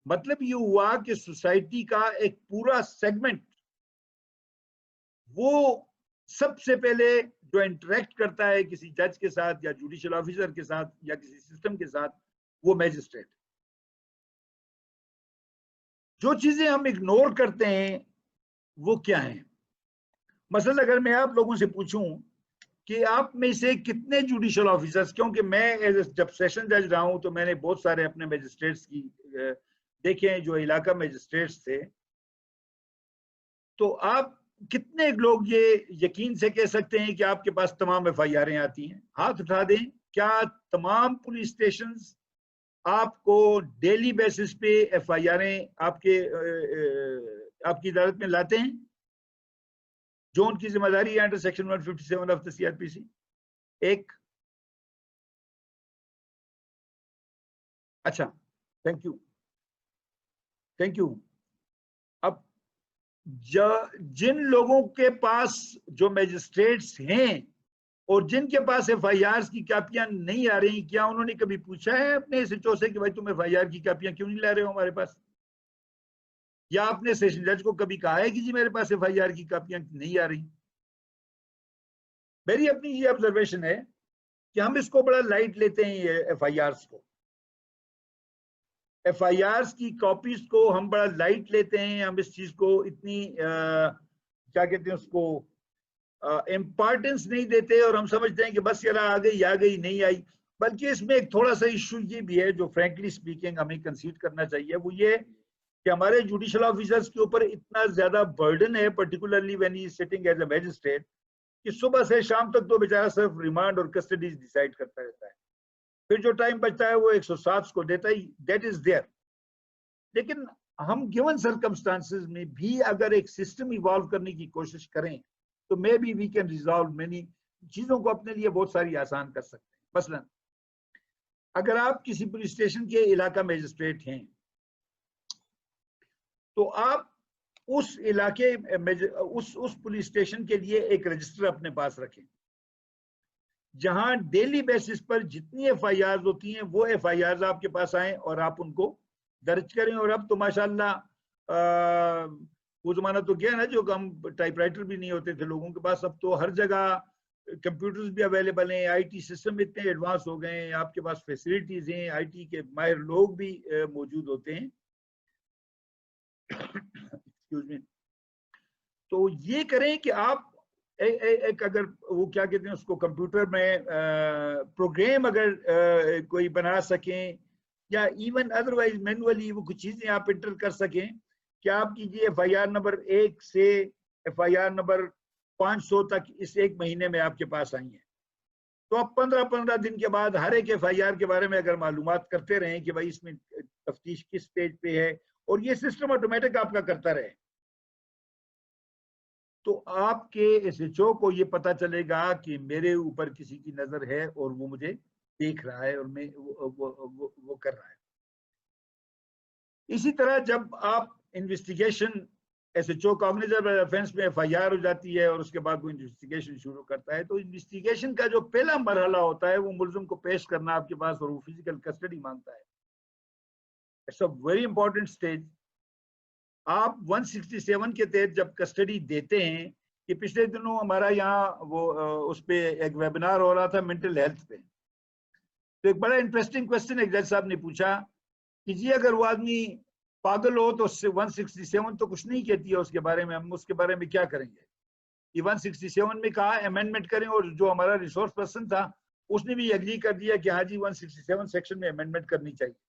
مطلب یہ ہوا کہ سوسائٹی کا ایک پورا سیگمنٹ وہ سب سے پہلے جو انٹریکٹ کرتا ہے کسی جج کے ساتھ یا جوڈیشل آفیسر کے ساتھ یا کسی سسٹم کے ساتھ، وہ میجسٹریٹ۔ جو چیزیں ہم اگنور کرتے ہیں وہ کیا ہیں؟ مثلا اگر میں آپ لوگوں سے پوچھوں کہ آپ میں سے کتنے جوڈیشل آفیسرز، کیونکہ میں جب سیشن جج رہا ہوں تو میں نے بہت سارے اپنے میجسٹریٹس کی دیکھے ہیں جو علاقہ میجسٹریٹس تھے، تو آپ کتنے لوگ یہ یقین سے کہہ سکتے ہیں کہ آپ کے پاس تمام ایف آئی آریں آتی ہیں؟ ہاتھ اٹھا دیں۔ کیا تمام پولیس اسٹیشنز آپ کو ڈیلی بیسس پہ ایف آئی آریں آپ کی عدالت میں لاتے ہیں جو ان کی ذمہ داری ہے under section 157 of the C R P C? ایک، اچھا تھینک یو۔ اب جن لوگوں کے پاس جو میجسٹریٹس ہیں اور جن کے پاس ایف آئی آر کی کاپیاں نہیں آ رہی، کیا انہوں نے کبھی پوچھا ہے اپنے ایس ایچ او سے کہ بھائی تم ایف آئی آر کی کاپیاں کیوں نہیں لا رہے ہو ہمارے پاس؟ یا آپ نے سیشن جج کو کبھی کہا ہے کہ جی میرے پاس ایف آئی آر کی کاپیاں نہیں آ رہی؟ میری اپنی یہ آبزرویشن ہے کہ ہم اس کو بڑا لائٹ لیتے ہیں یہ ایف آئی آرز کو، ایف آئی آرز کی کاپیز کو ہم بڑا لائٹ لیتے ہیں, ہم اس چیز کو اتنی کیا کہتے ہیں اس کو امپارٹینس نہیں دیتے, اور ہم سمجھتے ہیں کہ بس یار آ گئی نہیں آئی. بلکہ اس میں ایک تھوڑا سا ایشو یہ بھی ہے جو فرینکلی اسپیکنگ ہمیں کنسیڈر کرنا چاہیے, وہ یہ کہ ہمارے جوڈیشل آفیسرز کے اوپر اتنا زیادہ برڈن ہے, particularly when he sitting as a magistrate, کہ صبح سے شام تک تو بیچارہ صرف ریمانڈ اور کسٹڈیز ڈیسائیڈ کرتا رہتا ہے. پھر جو ٹائم بچتا ہے وہ 107 کو دیتا ہی, دیٹ از دیئر. لیکن ہم گیون سرکمسٹانسز میں بھی اگر ایک سسٹم ایوالو کرنے کی کوشش کریں تو maybe we can resolve many چیزوں کو اپنے لیے بہت ساری آسان کر سکتے ہیں. مثلا اگر آپ کسی پولیس اسٹیشن کے علاقہ میجسٹریٹ ہیں تو آپ اس علاقے اس پولیس اسٹیشن کے لیے ایک رجسٹر اپنے پاس رکھیں جہاں ڈیلی بیسس پر جتنی ایف آئی آرز ہوتی ہیں وہ ایف آئی آرز آپ کے پاس آئیں اور آپ ان کو درج کریں. اور اب تو ماشاءاللہ وہ زمانہ تو گیا نا جو ہم ٹائپ رائٹر بھی نہیں ہوتے تھے لوگوں کے پاس, اب تو ہر جگہ کمپیوٹرز بھی اویلیبل ہیں, آئی ٹی سسٹم اتنے ایڈوانس ہو گئے ہیں, آپ کے پاس فیسلٹیز ہیں, آئی ٹی کے ماہر لوگ بھی موجود ہوتے ہیں. تو یہ کریں کہ آپ ایک اگر وہ کیا کہتے ہیں اس کو کمپیوٹر میں پروگرام اگر کوئی بنا سکیں, یا ایون ادروائز مینولی وہ کچھ چیزیں آپ انٹر کر سکیں کہ آپ کیجیے ایف آئی آر نمبر 1 سے ایف آئی آر نمبر 500 تک اس ایک مہینے میں آپ کے پاس آئی ہیں, تو آپ 15 دن کے بعد ہر ایک ایف آئی آر کے بارے میں اگر معلومات کرتے رہیں کہ بھائی اس میں تفتیش کس سٹیج پہ ہے, اور یہ سسٹم آٹومیٹک آپ کا کرتا رہے, تو آپ کے ایس ایچ او کو یہ پتا چلے گا کہ میرے اوپر کسی کی نظر ہے اور وہ مجھے دیکھ رہا ہے اور میں وہ کر رہا ہے. اسی طرح جب آپ investigation S H O cognizable offence میں ایف آئی آر ہو جاتی ہے اور اس کے بعد وہ انویسٹیگیشن شروع کرتا ہے, تو انویسٹیگیشن کا جو پہلا مرحلہ ہوتا ہے وہ ملزم کو پیش کرنا آپ کے پاس, اور وہ فزیکل کسٹڈی مانگتا ہے. It's a very important stage. آپ 167 کے تحت جب کسٹڈی دیتے ہیں, کہ پچھلے دنوں ہمارا یہاں وہ اس پہ ایک ویبینار ہو رہا تھا مینٹل ہیلتھ پہ, تو ایک بڑا انٹرسٹنگ کوشچن ایک جج صاحب نے پوچھا کہ جی اگر وہ آدمی پاگل ہو تو 167 تو کچھ نہیں کہتی ہے اس کے بارے میں, ہم اس کے بارے میں کیا کریں گے. یہ 167 میں کہا امینڈمنٹ کریں, اور جو ہمارا ریسورس پرسن تھا اس نے بھی اگری کر دیا کہ ہاں جی 167 سیکشن میں امینڈمنٹ کرنی چاہیے.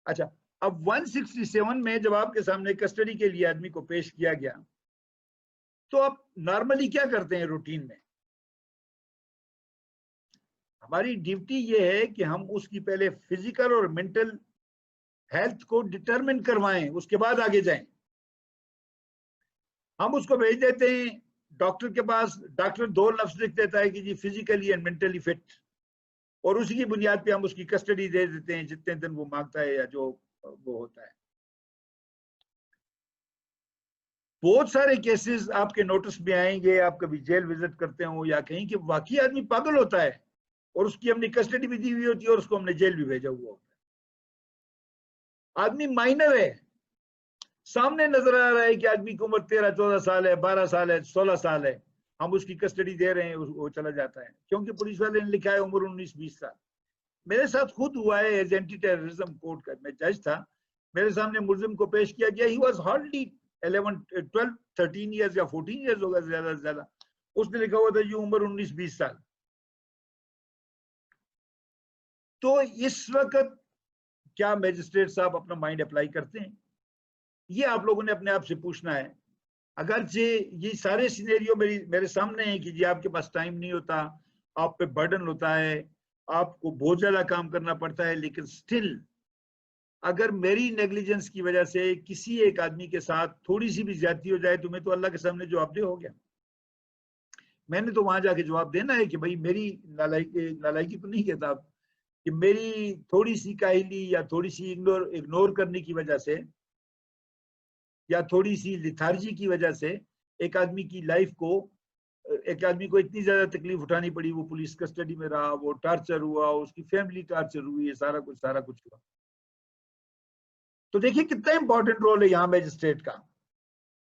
اچھا, اب 167 میں جب آپ کے سامنے کسٹڈی کے لیے آدمی کو پیش کیا گیا تو آپ نارملی کیا کرتے ہیں روٹین میں؟ ہماری ڈیوٹی یہ ہے کہ ہم اس کی پہلے فزیکل اور مینٹل ہیلتھ کو ڈٹرمن کروائیں, اس کے بعد آگے جائیں. ہم اس کو بھیج دیتے ہیں ڈاکٹر کے پاس, ڈاکٹر 2 لفظ لکھ دیتا ہے کہ جی فزیکلی اینڈ مینٹلی فٹ, اور اسی کی بنیاد پہ ہم اس کی کسٹڈی دے دیتے ہیں جتنے دن وہ مانگتا ہے یا جو وہ ہوتا ہے. بہت سارے کیسز آپ کے نوٹس میں آئیں گے, آپ کبھی جیل وزٹ کرتے ہوں یا کہیں کہ واقعی آدمی پاگل ہوتا ہے اور اس کی ہم نے کسٹڈی بھی دی ہوئی ہوتی ہے اور اس کو ہم نے جیل بھی بھیجا ہوا ہوتا ہے. آدمی مائنر ہے, سامنے نظر آ رہا ہے کہ آدمی کی عمر 13-14 سال ہے, 12 سال ہے, 16 سال ہے, ہم اس کی کسٹڈی دے رہے ہیں, وہ چلا جاتا ہے کیونکہ پولیس والے نے لکھا ہے عمر 19-20 سال. میرے ساتھ خود ہوا ہے ایز اینٹی ٹیررزم کورٹ کا, میں جج تھا, میرے سامنے ملزم کو پیش کیا گیا, ہی واز ہارڈلی 13 ایئرز یا 14 ایئرز ہوگا زیادہ سے زیادہ, اس نے لکھا ہوا تھا یہ عمر 19-20 سال. تو اس وقت کیا میجسٹریٹ صاحب اپنا مائنڈ اپلائی کرتے ہیں؟ یہ آپ لوگوں نے اپنے آپ سے پوچھنا ہے. اگرچہ یہ سارے سینیریو میرے سامنے ہیں کہ جی آپ کے پاس ٹائم نہیں ہوتا, آپ پہ برڈن ہوتا ہے, آپ کو بہت زیادہ کام کرنا پڑتا ہے, لیکن سٹل اگر میری نیگلیجنس کی وجہ سے کسی ایک آدمی کے ساتھ تھوڑی سی بھی زیادتی ہو جائے تو میں تو اللہ کے سامنے جواب دہ ہو گیا. میں نے تو وہاں جا کے جواب دینا ہے کہ بھائی میری نالائکی تو نہیں کہتا آپ, کہ میری تھوڑی سی کاہلی یا تھوڑی سی اگنور کرنے کی وجہ سے یا تھوڑی سی لیتھارجی کی وجہ سے ایک آدمی کی لائف کو, ایک آدمی کو اتنی زیادہ تکلیف اٹھانی پڑی, وہ پولیس کسٹڈی میں رہا, وہ ٹارچر ہوا, اس کی فیملی ٹارچر ہوئی, سارا کچھ ہوا. تو دیکھیے کتنا امپورٹنٹ رول ہے یہاں میجسٹریٹ کا.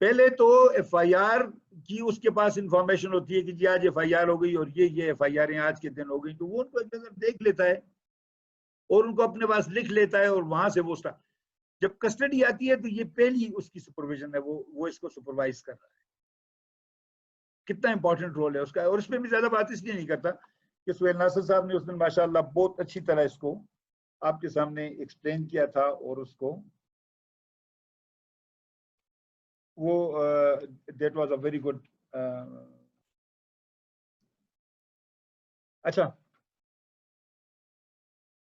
پہلے تو ایف آئی آر کی اس کے پاس انفارمیشن ہوتی ہے کہ جی آج ایف آئی آر ہو گئی اور یہ ایف آئی آر آج کے دن ہو گئی, تو وہ ان کو ایک نظر دیکھ لیتا ہے اور ان کو اپنے پاس لکھ لیتا ہے اور وہاں سے وہ جب کسٹڈی آتی ہے تو یہ پہلی اس کی سپرویژن ہے, وہ اس کو سپروائز کر رہا ہے. کتنا امپورٹنٹ رول ہے اس کا. اور اس میں بھی زیادہ بات اس لیے نہیں کرتا کہ سہیل ناصر صاحب نے اس دن ماشاءاللہ بہت اچھی طرح اس کو آپ کے سامنے ایکسپلین کیا تھا, اور اس کو وہ that was a very good. اچھا,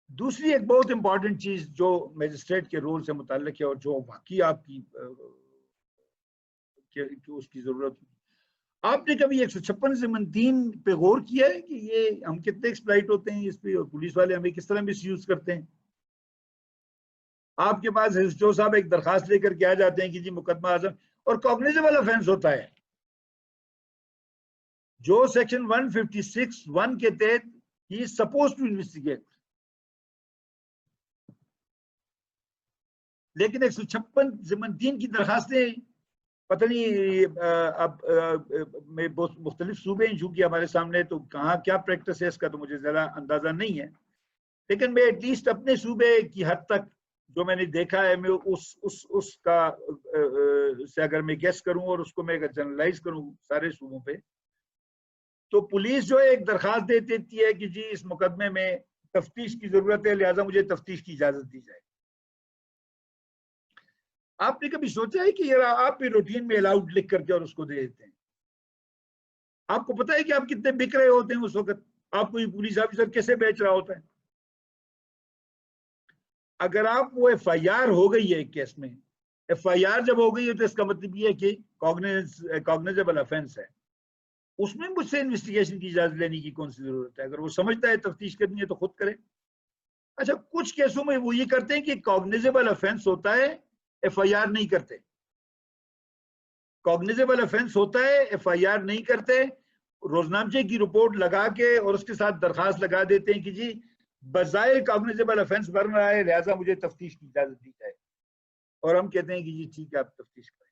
دوسری ایک بہت امپورٹنٹ چیز جو میجسٹریٹ کے رول سے متعلق ہے اور جو واقعی آپ کی اس کی ضرورت, آپ نے کبھی 156 ضمن 3 پہ غور کیا ہے کہ یہ ہم کتنے ایکسپلائٹ ہوتے ہیں اس پہ, اور پولیس والے ہمیں کس طرح مس یوز کرتے ہیں؟ آپ کے پاس جو صاحب ایک درخواست لے کر کے آ جاتے ہیں کہ جی مقدمہ اعظم, اور کوگنیزیبل آفینس ہوتا ہے جو سیکشن 156(1) کے تحت ہی از سپوز ٹو انویسٹیگیٹ, لیکن 156 ضمن 3 کی درخواستیں پتہ نہیں اب میں مختلف صوبے ہیں چونکہ ہمارے سامنے, تو کہاں کیا پریکٹس ہے اس کا تو مجھے زیادہ اندازہ نہیں ہے, لیکن میں ایٹ لیسٹ اپنے صوبے کی حد تک جو میں نے دیکھا ہے, میں اس کا سے اگر میں گیس کروں اور اس کو میں اگر جنرلائز کروں سارے صوبوں پہ, تو پولیس جو ایک درخواست دے دیتی ہے کہ جی اس مقدمے میں تفتیش کی ضرورت ہے, لہٰذا مجھے تفتیش کی اجازت دی جائے. آپ نے کبھی سوچا ہے کہ یار آپ بھی روٹین میں الاؤڈ لکھ کر کے اور اس کو دے دیتے ہیں؟ آپ کو پتا ہے کہ آپ کتنے بک رہے ہوتے ہیں اس وقت, آپ کو یہ پولیس آفیسر کیسے بیچ رہا ہوتا ہے؟ اگر آپ وہ ایف آئی آر ہو گئی ہے ایک کیس میں, ایف آئی آر جب ہو گئی ہے تو اس کا مطلب یہ ہے کہ کوگنیزیبل آفینس ہے, اس میں مجھ سے انویسٹیگیشن کی اجازت لینے کی کون سی ضرورت ہے؟ اگر وہ سمجھتا ہے تفتیش کرنی ہے تو خود کرے. اچھا, کچھ کیسوں میں وہ یہ کرتے ہیں کہ کوگنیزیبل آفینس ہوتا ہے, ایف آئی آر نہیں کرتے. کوگنیزیبل آفینس ہوتا ہے, ایف آئی آر نہیں کرتے, روزنامچے کی رپورٹ لگا کے اور اس کے ساتھ درخواست لگا دیتے ہیں کہ جی بظاہر کوگنیزیبل آفینس بن رہا ہے, لہٰذا مجھے تفتیش کی اجازت دی جائے, اور ہم کہتے ہیں کہ جی ٹھیک ہے آپ تفتیش کریں.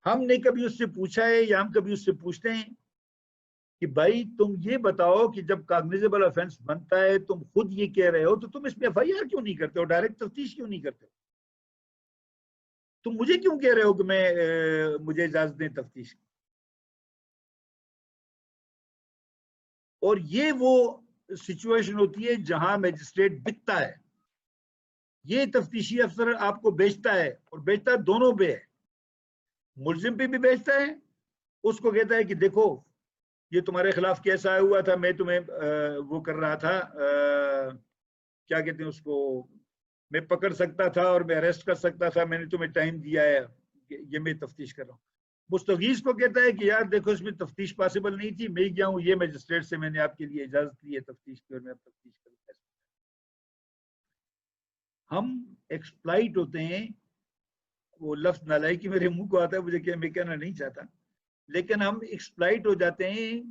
ہم نے کبھی اس سے پوچھا ہے یا ہم کبھی اس سے پوچھتے ہیں کہ بھائی تم یہ بتاؤ کہ جب کوگنیزیبل آفینس بنتا ہے تم خود یہ کہہ رہے ہو, تو تم اس میں ایف آئی آر کیوں نہیں کرتے ہو, ڈائریکٹ تفتیش کیوں نہیں کرتے ہو؟ تم مجھے کیوں کہہ رہے ہو کہ مجھے اجازت دیں تفتیش کی؟ اور یہ وہ سچویشن ہوتی ہے جہاں میجسٹریٹ بکتا ہے. یہ تفتیشی افسر آپ کو بیچتا ہے, اور بیچتا دونوں پہ ہے, ملزم پہ بھی بیچتا ہے, اس کو کہتا ہے کہ دیکھو یہ تمہارے خلاف کیس آیا ہوا تھا, میں تمہیں وہ کر رہا تھا, کیا کہتے ہیں اس کو, میں پکڑ سکتا تھا اور میں اریسٹ کر سکتا تھا, میں نے تمہیں ٹائم دیا ہے کہ یہ میں تفتیش کر رہا ہوں. مستغیث کو کہتا ہے کہ یار دیکھو اس میں تفتیش پاسبل نہیں تھی, میں گیا ہوں یہ میجسٹریٹ سے میں نے آپ کے لیے اجازت لی ہے تفتیش کی, اور میں اب تفتیش کروں. ہم ایکسپلائٹ ہوتے ہیں, وہ لفظ نالائکی میرے منہ کو آتا ہے, مجھے میں کہنا نہیں چاہتا, لیکن ہم ایکسپلائٹ ہو جاتے ہیں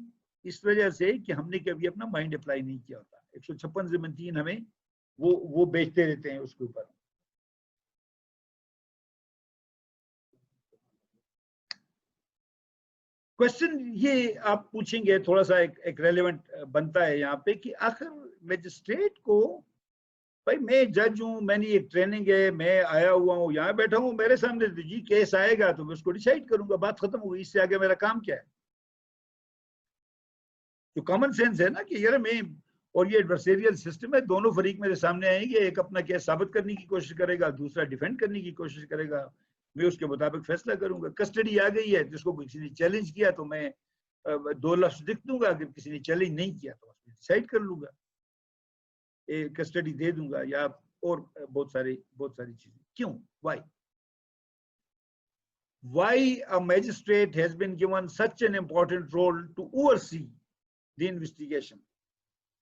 اس وجہ سے کہ ہم نے کبھی اپنا مائنڈ اپلائی نہیں کیا ہوتا. 156 ضمن 3 ہمیں وہ بیچتے رہتے ہیں اس کے اوپر. کوشچن یہ آپ پوچھیں گے, تھوڑا سا ایک ریلیونٹ بنتا ہے یہاں پہ, کہ آخر میجسٹریٹ کو, بھائی میں جج ہوں, میں نے ایک ٹریننگ ہے, میں آیا ہوا ہوں, یہاں بیٹھا ہوں, میرے سامنے جی کیس آئے گا تو میں اس کو ڈیسائیڈ کروں گا, بات ختم ہوگی, اس سے آگے میرا کام کیا ہے؟ جو کامن سینس ہے نا کہ یار میں, اور یہ ایڈورسریل سسٹم ہے, دونوں فریق میرے سامنے آئیں گے, ایک اپنا کیس ثابت کرنے کی کوشش کرے گا, دوسرا ڈیفینڈ کرنے کی کوشش کرے گا, میں اس کے مطابق فیصلہ کروں گا. کسٹڈی آ گئی ہے, جس کو کسی نے چیلنج کیا تو میں 2 لفظ لکھ دوں گا, اگر کسی نے چیلنج نہیں کیا تو ڈیسائیڈ کر لوں گا, کسٹڈی دے دوں گا, یا اور بہت ساری چیزیں. کیوں؟ why a magistrate has been given such an important role to oversee the investigation,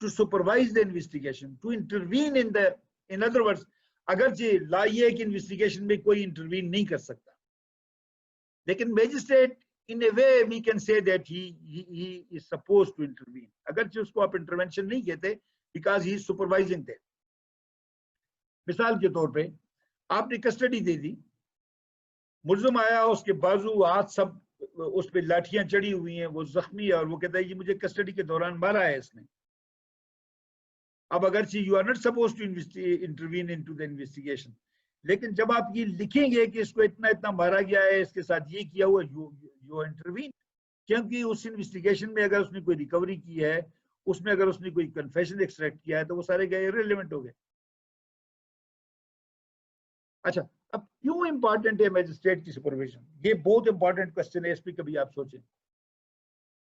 to supervise the investigation, to intervene in other words, اگرچہ لا یہ ہے کہ انویسٹیگیشن میں کوئی انٹروین نہیں کر سکتا, لیکن magistrate in a way we can say that he is supposed to intervene, اگرچہ اس کو آپ انٹروینشن نہیں کہتے, because he is supervising that. مثال کے طور پہ آپ نے کسٹڈی دے دی, ملزم آیا, اس کے بازو ہاتھ سب اس پہ لاٹھیاں چڑھی ہوئی ہیں, وہ زخمی ہے, اور وہ کہتا ہے یہ مجھے کسٹڈی کے دوران مارا ہے اس نے. اب اگرچہ you are not suppose to intervene into the investigation, لیکن جب آپ یہ لکھیں گے کہ اس کو اتنا اتنا مارا گیا ہے، اس کے ساتھ یہ کیا ہوا، یو انٹروین، کیونکہ اس انویسٹیگیشن میں اگر اس نے کوئی ریکوری کی ہے، اس میں اگر اس نے کوئی کنفیشن ایکسٹریکٹ کیا ہے تو وہ سارے گئے ریلیونٹ ہو گئے. اچھا، اب کیوں امپورٹنٹ ہے میجسٹریٹ کی سپرویژن؟ یہ بہت امپورٹنٹ کوسچن ہے، اس پہ کبھی آپ سوچیں.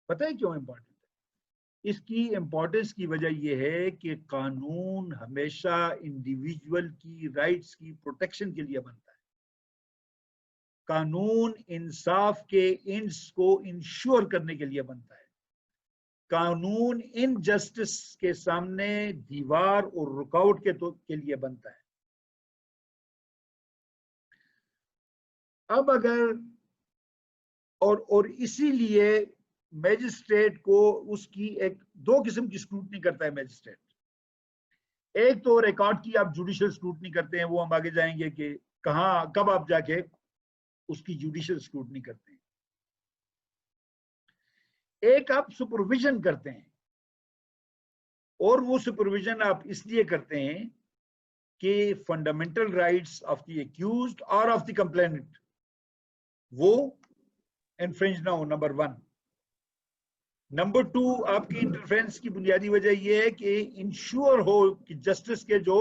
پتہ ہے کیوں امپورٹنٹ ہے؟ اس کی امپورٹنس کی وجہ یہ ہے کہ قانون ہمیشہ انڈیویجول کی رائٹس کی پروٹیکشن کے لیے بنتا ہے. قانون انصاف کے اینڈز کو انشور کرنے کے لیے بنتا ہے. قانون انجسٹس کے سامنے دیوار اور رکاوٹ کے لیے بنتا ہے. اب اگر اور اسی لیے میجسٹریٹ کو اس کی ایک دو قسم کی اسکروٹنی کرتا ہے میجسٹریٹ. ایک تو ریکارڈ کی آپ جوڈیشل اسکروٹنی کرتے ہیں، وہ ہم آگے جائیں گے کہ کہاں کب آپ جا کے اس کی جوڈیشل اسکروٹنی کرتے ہیں. ایک آپ سپرویژن کرتے ہیں، اور وہ سپرویژن آپ اس لیے کرتے ہیں کہ fundamental rights of the accused اور آف دی کمپلینٹ وہ انفرنج نہ ہو، نمبر 1. نمبر 2، آپ کی انٹرفیرنس کی بنیادی وجہ یہ ہے کہ انشور ہو کہ جسٹس کے جو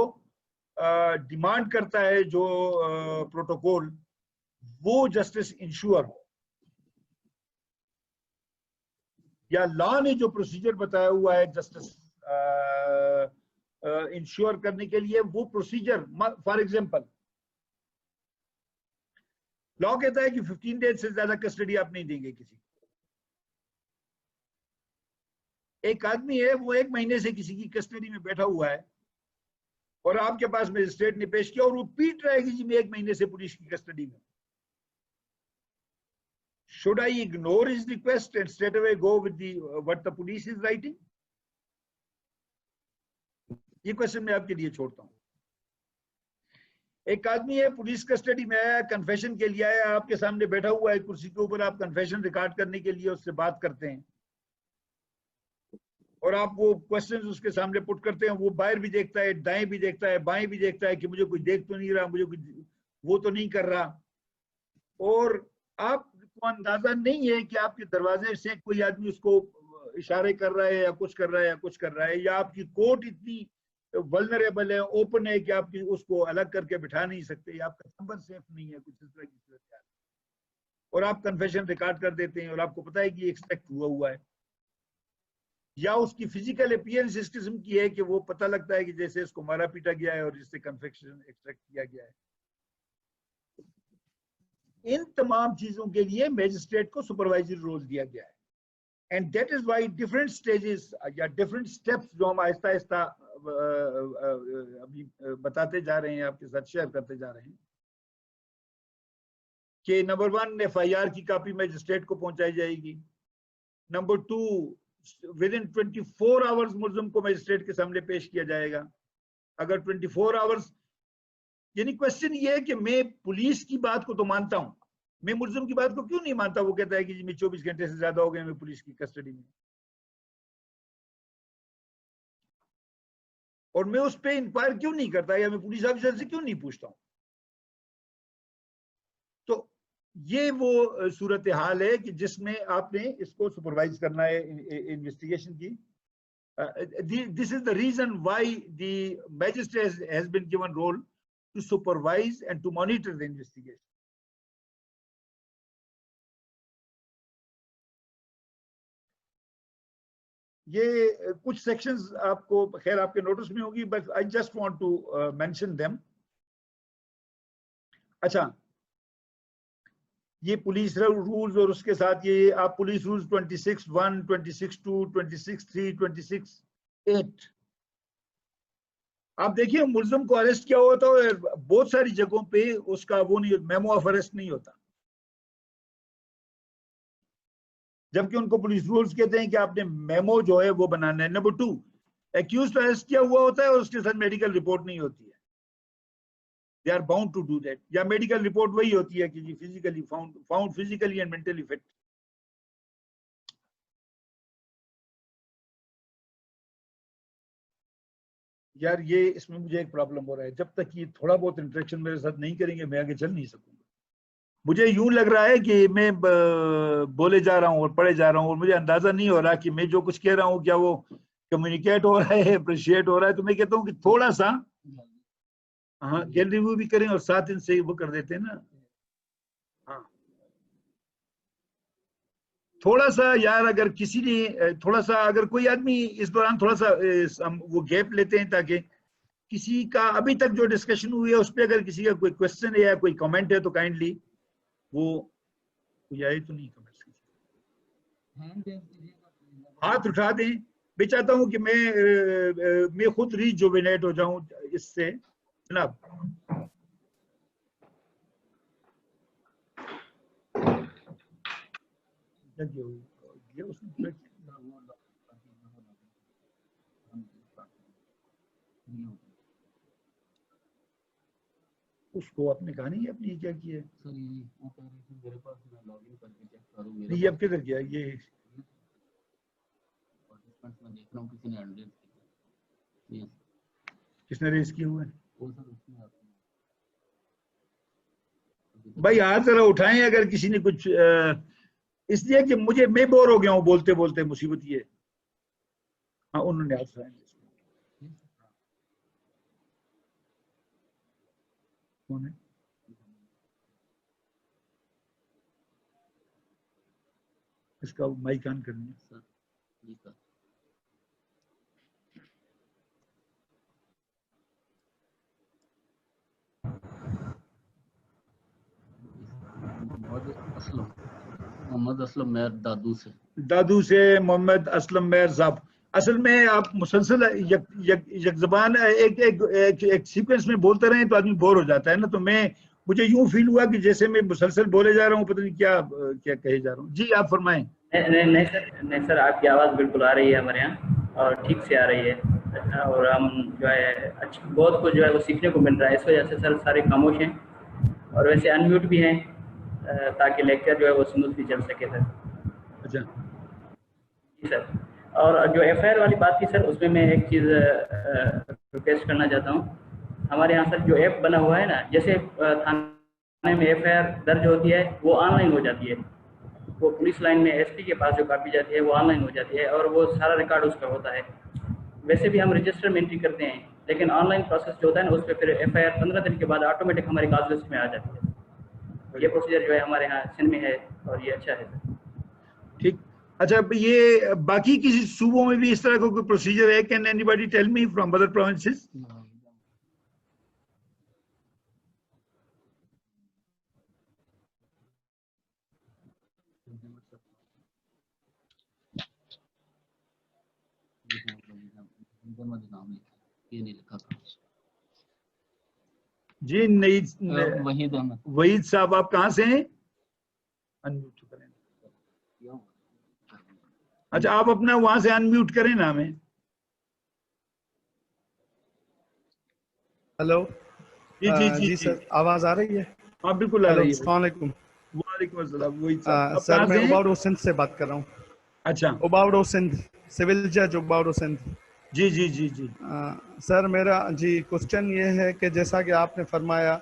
ڈیمانڈ کرتا ہے جو پروٹوکول، وہ جسٹس انشور ہو، یا لا نے جو پروسیجر بتایا ہوا ہے جسٹس انشور کرنے کے لیے، وہ پروسیجر، فار ایگزامپل لا کہتا ہے کہ 15 ڈیز سے زیادہ کسٹڈی آپ نہیں دیں گے کسی کو. ایک آدمی ہے وہ 1 مہینے سے کسی کی کسٹڈی میں بیٹھا ہوا ہے، اور آپ کے پاس میجسٹریٹ نے پیش کیا اور وہ پیٹ رہا ہے کہ جی میں 1 مہینے سے پولیس کی کسٹڈی میں. Should I ignore his request and straight away go with what the police is writing? یہ کوشچن میں آپ کے لیے چھوڑتا ہوں. ایک آدمی ہے پولیس کسٹڈی میں آیا، کنفیشن کے لیے آیا، آپ کے سامنے بیٹھا ہوا ہے کرسی کے اوپر، آپ کنفیشن ریکارڈ کرنے کے لیے اس سے بات کرتے ہیں، اور آپ وہ کوشچنز اس کے سامنے پٹ کرتے ہیں. وہ باہر بھی دیکھتا ہے، دائیں بھی دیکھتا ہے، بائیں بھی دیکھتا ہے کہ مجھے کوئی دیکھ تو نہیں رہا، مجھے کوئی وہ تو نہیں کر رہا. اور آپ کو اندازہ نہیں ہے کہ آپ کے دروازے سے کوئی آدمی اس کو اشارے کر رہا ہے یا کچھ کر رہا ہے یا کچھ کر رہا ہے، یا آپ کی کورٹ اتنی ولنریبل ہے، اوپن ہے کہ آپ اس کو الگ کر کے بٹھا نہیں سکتے، یا آپ کا نمبر سیف نہیں ہے، کچھ اس طرح کی صورت ہے، اور آپ کنفیشن ریکارڈ کر دیتے ہیں اور آپ کو پتا ہے کہ یہ ایکسپیکٹ ہوا ہے. یا اس کی فزیکل اپیئرنس اس قسم کی ہے کہ وہ پتہ لگتا ہے کہ جیسے اس کو مارا پیٹا گیا ہے اور جس سے کنفیشن ایکسٹریکٹ کیا گیا ہے. ان تمام چیزوں کے لیے میجسٹریٹ کو سپروائزری رول دیا گیا ہے. And that is why different stages یا ڈفرینٹ اسٹیپس جو ہم آہستہ آہستہ ابھی بتاتے جا رہے ہیں، آپ کے ساتھ شیئر کرتے جا رہے ہیں، کہ نمبر 1 FIR کی کاپی میجسٹریٹ کو پہنچائی جائے گی. نمبر 2 within 24 hours ملزم کو میجسٹریٹ کے سامنے پیش کیا جائے گا. اگر 24 hours، یعنی کوشچن یہ ہے کہ میں پولیس کی بات کو تو مانتا ہوں، میں ملزم کی بات کو کیوں نہیں مانتا؟ وہ کہتا ہے کہ جی میں 24 گھنٹے سے زیادہ ہو گئے میں پولیس کی کسٹڈی میں، اور میں اس پہ انکوائر کیوں نہیں کرتا، یا میں پولیس آفیسر سے کیوں نہیں پوچھتا ہوں. تو یہ وہ صورتحال ہے کہ جس میں آپ نے اس کو سپروائز کرنا ہے انویسٹیگیشن کی. This is the reason why the magistrate has been given role to supervise and to monitor the investigation. یہ کچھ سیکشنز آپ کو خیر آپ کے نوٹس میں ہوگی، but I just want to mention them. اچھا، یہ پولیس رولز اور اس کے ساتھ یہ آپ پولیس رولز 26(1), 26(2), 26(3), 26(8) آپ دیکھیے ملزم کو اریسٹ کیا ہوتا ہے، بہت ساری جگہوں پہ اس کا وہ نہیں، میمو آف اریسٹ نہیں ہوتا، جبکہ ان کو پولیس رولز کہتے ہیں کہ آپ نے میمو جو ہے وہ بنانا ہے. نمبر 2، ایکیوزڈ اریسٹ کیا ہوا ہوتا ہے اور اس کے ساتھ میڈیکل رپورٹ نہیں ہوتی ہے. They are bound to do that. یا میڈیکل رپورٹ وہی ہوتی ہے کہ جی physically found physically and mentally fit. یار یہ اس میں مجھے ایک پرابلم ہو رہا ہے، جب تک یہ تھوڑا بہت انٹریکشن میرے ساتھ نہیں کریں گے میں آگے چل نہیں سکوں گا. مجھے یوں لگ رہا ہے کہ میں بولے جا رہا ہوں اور پڑھے جا رہا ہوں اور مجھے اندازہ نہیں ہو رہا کہ میں جو کچھ کہہ رہا ہوں کیا وہ کمیونیکیٹ ہو رہا ہے، اپریشیٹ ہو رہا ہے. تو میں کہتا ہوں کہ تھوڑا سا ہاں گیلری ویو بھی کریں اور ساتھ ان سے وہ کر دیتے ہیں نا. ہاں تھوڑا سا یار اگر کسی نے تھوڑا سا اگر کوئی آدمی اس دوران تھوڑا سا ہم وہ گیپ لیتے ہیں تاکہ کسی کا ابھی تک جو ڈسکشن ہوئی ہے اس پہ اگر کسی کا کوئی کوشچن ہے یا کوئی کمنٹ ہے تو کائنڈلی وہ کوئی آئے تو نہیں کمنٹس ہاتھ اٹھا دیں. میں چاہتا ہوں کہ میں خود ریجوینیٹ ہو جاؤں اس سے. جناب اس کو آپ نے کہا نہیں اپنی کیا کیا ہے یہ اب کدھر گیا یہ کس نے ریز کیے ہوئے بھائی ہاتھ ذرا اٹھائیں اگر کسی نے کچھ اس لیے کہ میں بور ہو گیا ہوں بولتے بولتے. مصیبت یہ ہاں انہوں نے ہاتھ اٹھائے کون ہے اس کا مائک آن کرنی ہے. محمد اسلم میر دادو سے محمد اسلم میر صاحب. اصل میں آپ مسلسل یک زبان ایک سیکوینس میں بولتے رہے تو آدمی بور ہو جاتا ہے نا. تو مجھے یوں فیل ہوا کہ جیسے میں مسلسل بولے جا رہا ہوں پتہ نہیں کیا کہے جا رہا ہوں. جی آپ فرمائیں. نہیں سر آپ کی آواز بالکل آ رہی ہے ہمارے یہاں اور ٹھیک سے آ رہی ہے اور ہم جو ہے بہت کچھ جو ہے وہ سیکھنے کو مل رہا ہے. اس وجہ سے سر سارے خاموش ہیں اور ویسے انمیوٹ بھی ہیں تاکہ لیکچر جو ہے وہ اسموتھلی چل سکے سر. اچھا جی سر. اور جو ایف آئی آر والی بات تھی سر اس میں ایک چیز ریکویسٹ کرنا چاہتا ہوں. ہمارے یہاں سر جو ایپ بنا ہوا ہے نا جیسے تھانے میں ایف آئی آر درج ہوتی ہے وہ آن لائن ہو جاتی ہے. وہ پولیس لائن میں ایس پی کے پاس جو کاپی جاتی ہے وہ آن لائن ہو جاتی ہے اور وہ سارا ریکارڈ اس کا ہوتا ہے. ویسے بھی ہم رجسٹر میں انٹری کرتے ہیں لیکن آن لائن پروسیس جو ہوتا ہے نا اس پہ پھر ایف آئی آر 15 دن کے بعد آٹومیٹک ہماری کاز لسٹ میں آ جاتی ہے. یہ پروسیجر جو ہے ہمارے یہاں سندھ میں ہے اور یہ اچھا ہے. ٹھیک. اچھا یہ باقی کسی صوبوں میں بھی اس طرح کا کوئی پروسیجر ہے؟ Can anybody tell me from other provinces? جی وحید صاحب آپ کہاں سے ہیں؟ اچھا آپ اپنا وہاں سے انمیوٹ کریں نا ہمیں. ہلو جی سر آواز آ رہی ہے؟ ہاں بالکل آ رہی ہے. السلام علیکم. وعلیکم السلام. وحید صاحب سر میں اوباوڈو سندھ سے بات کر رہا ہوں. اچھا اوباوڈو سندھ سول جج اوباوڈو سندھ. جی جی جی جی سر میرا کوشچن یہ ہے کہ جیسا کہ آپ نے فرمایا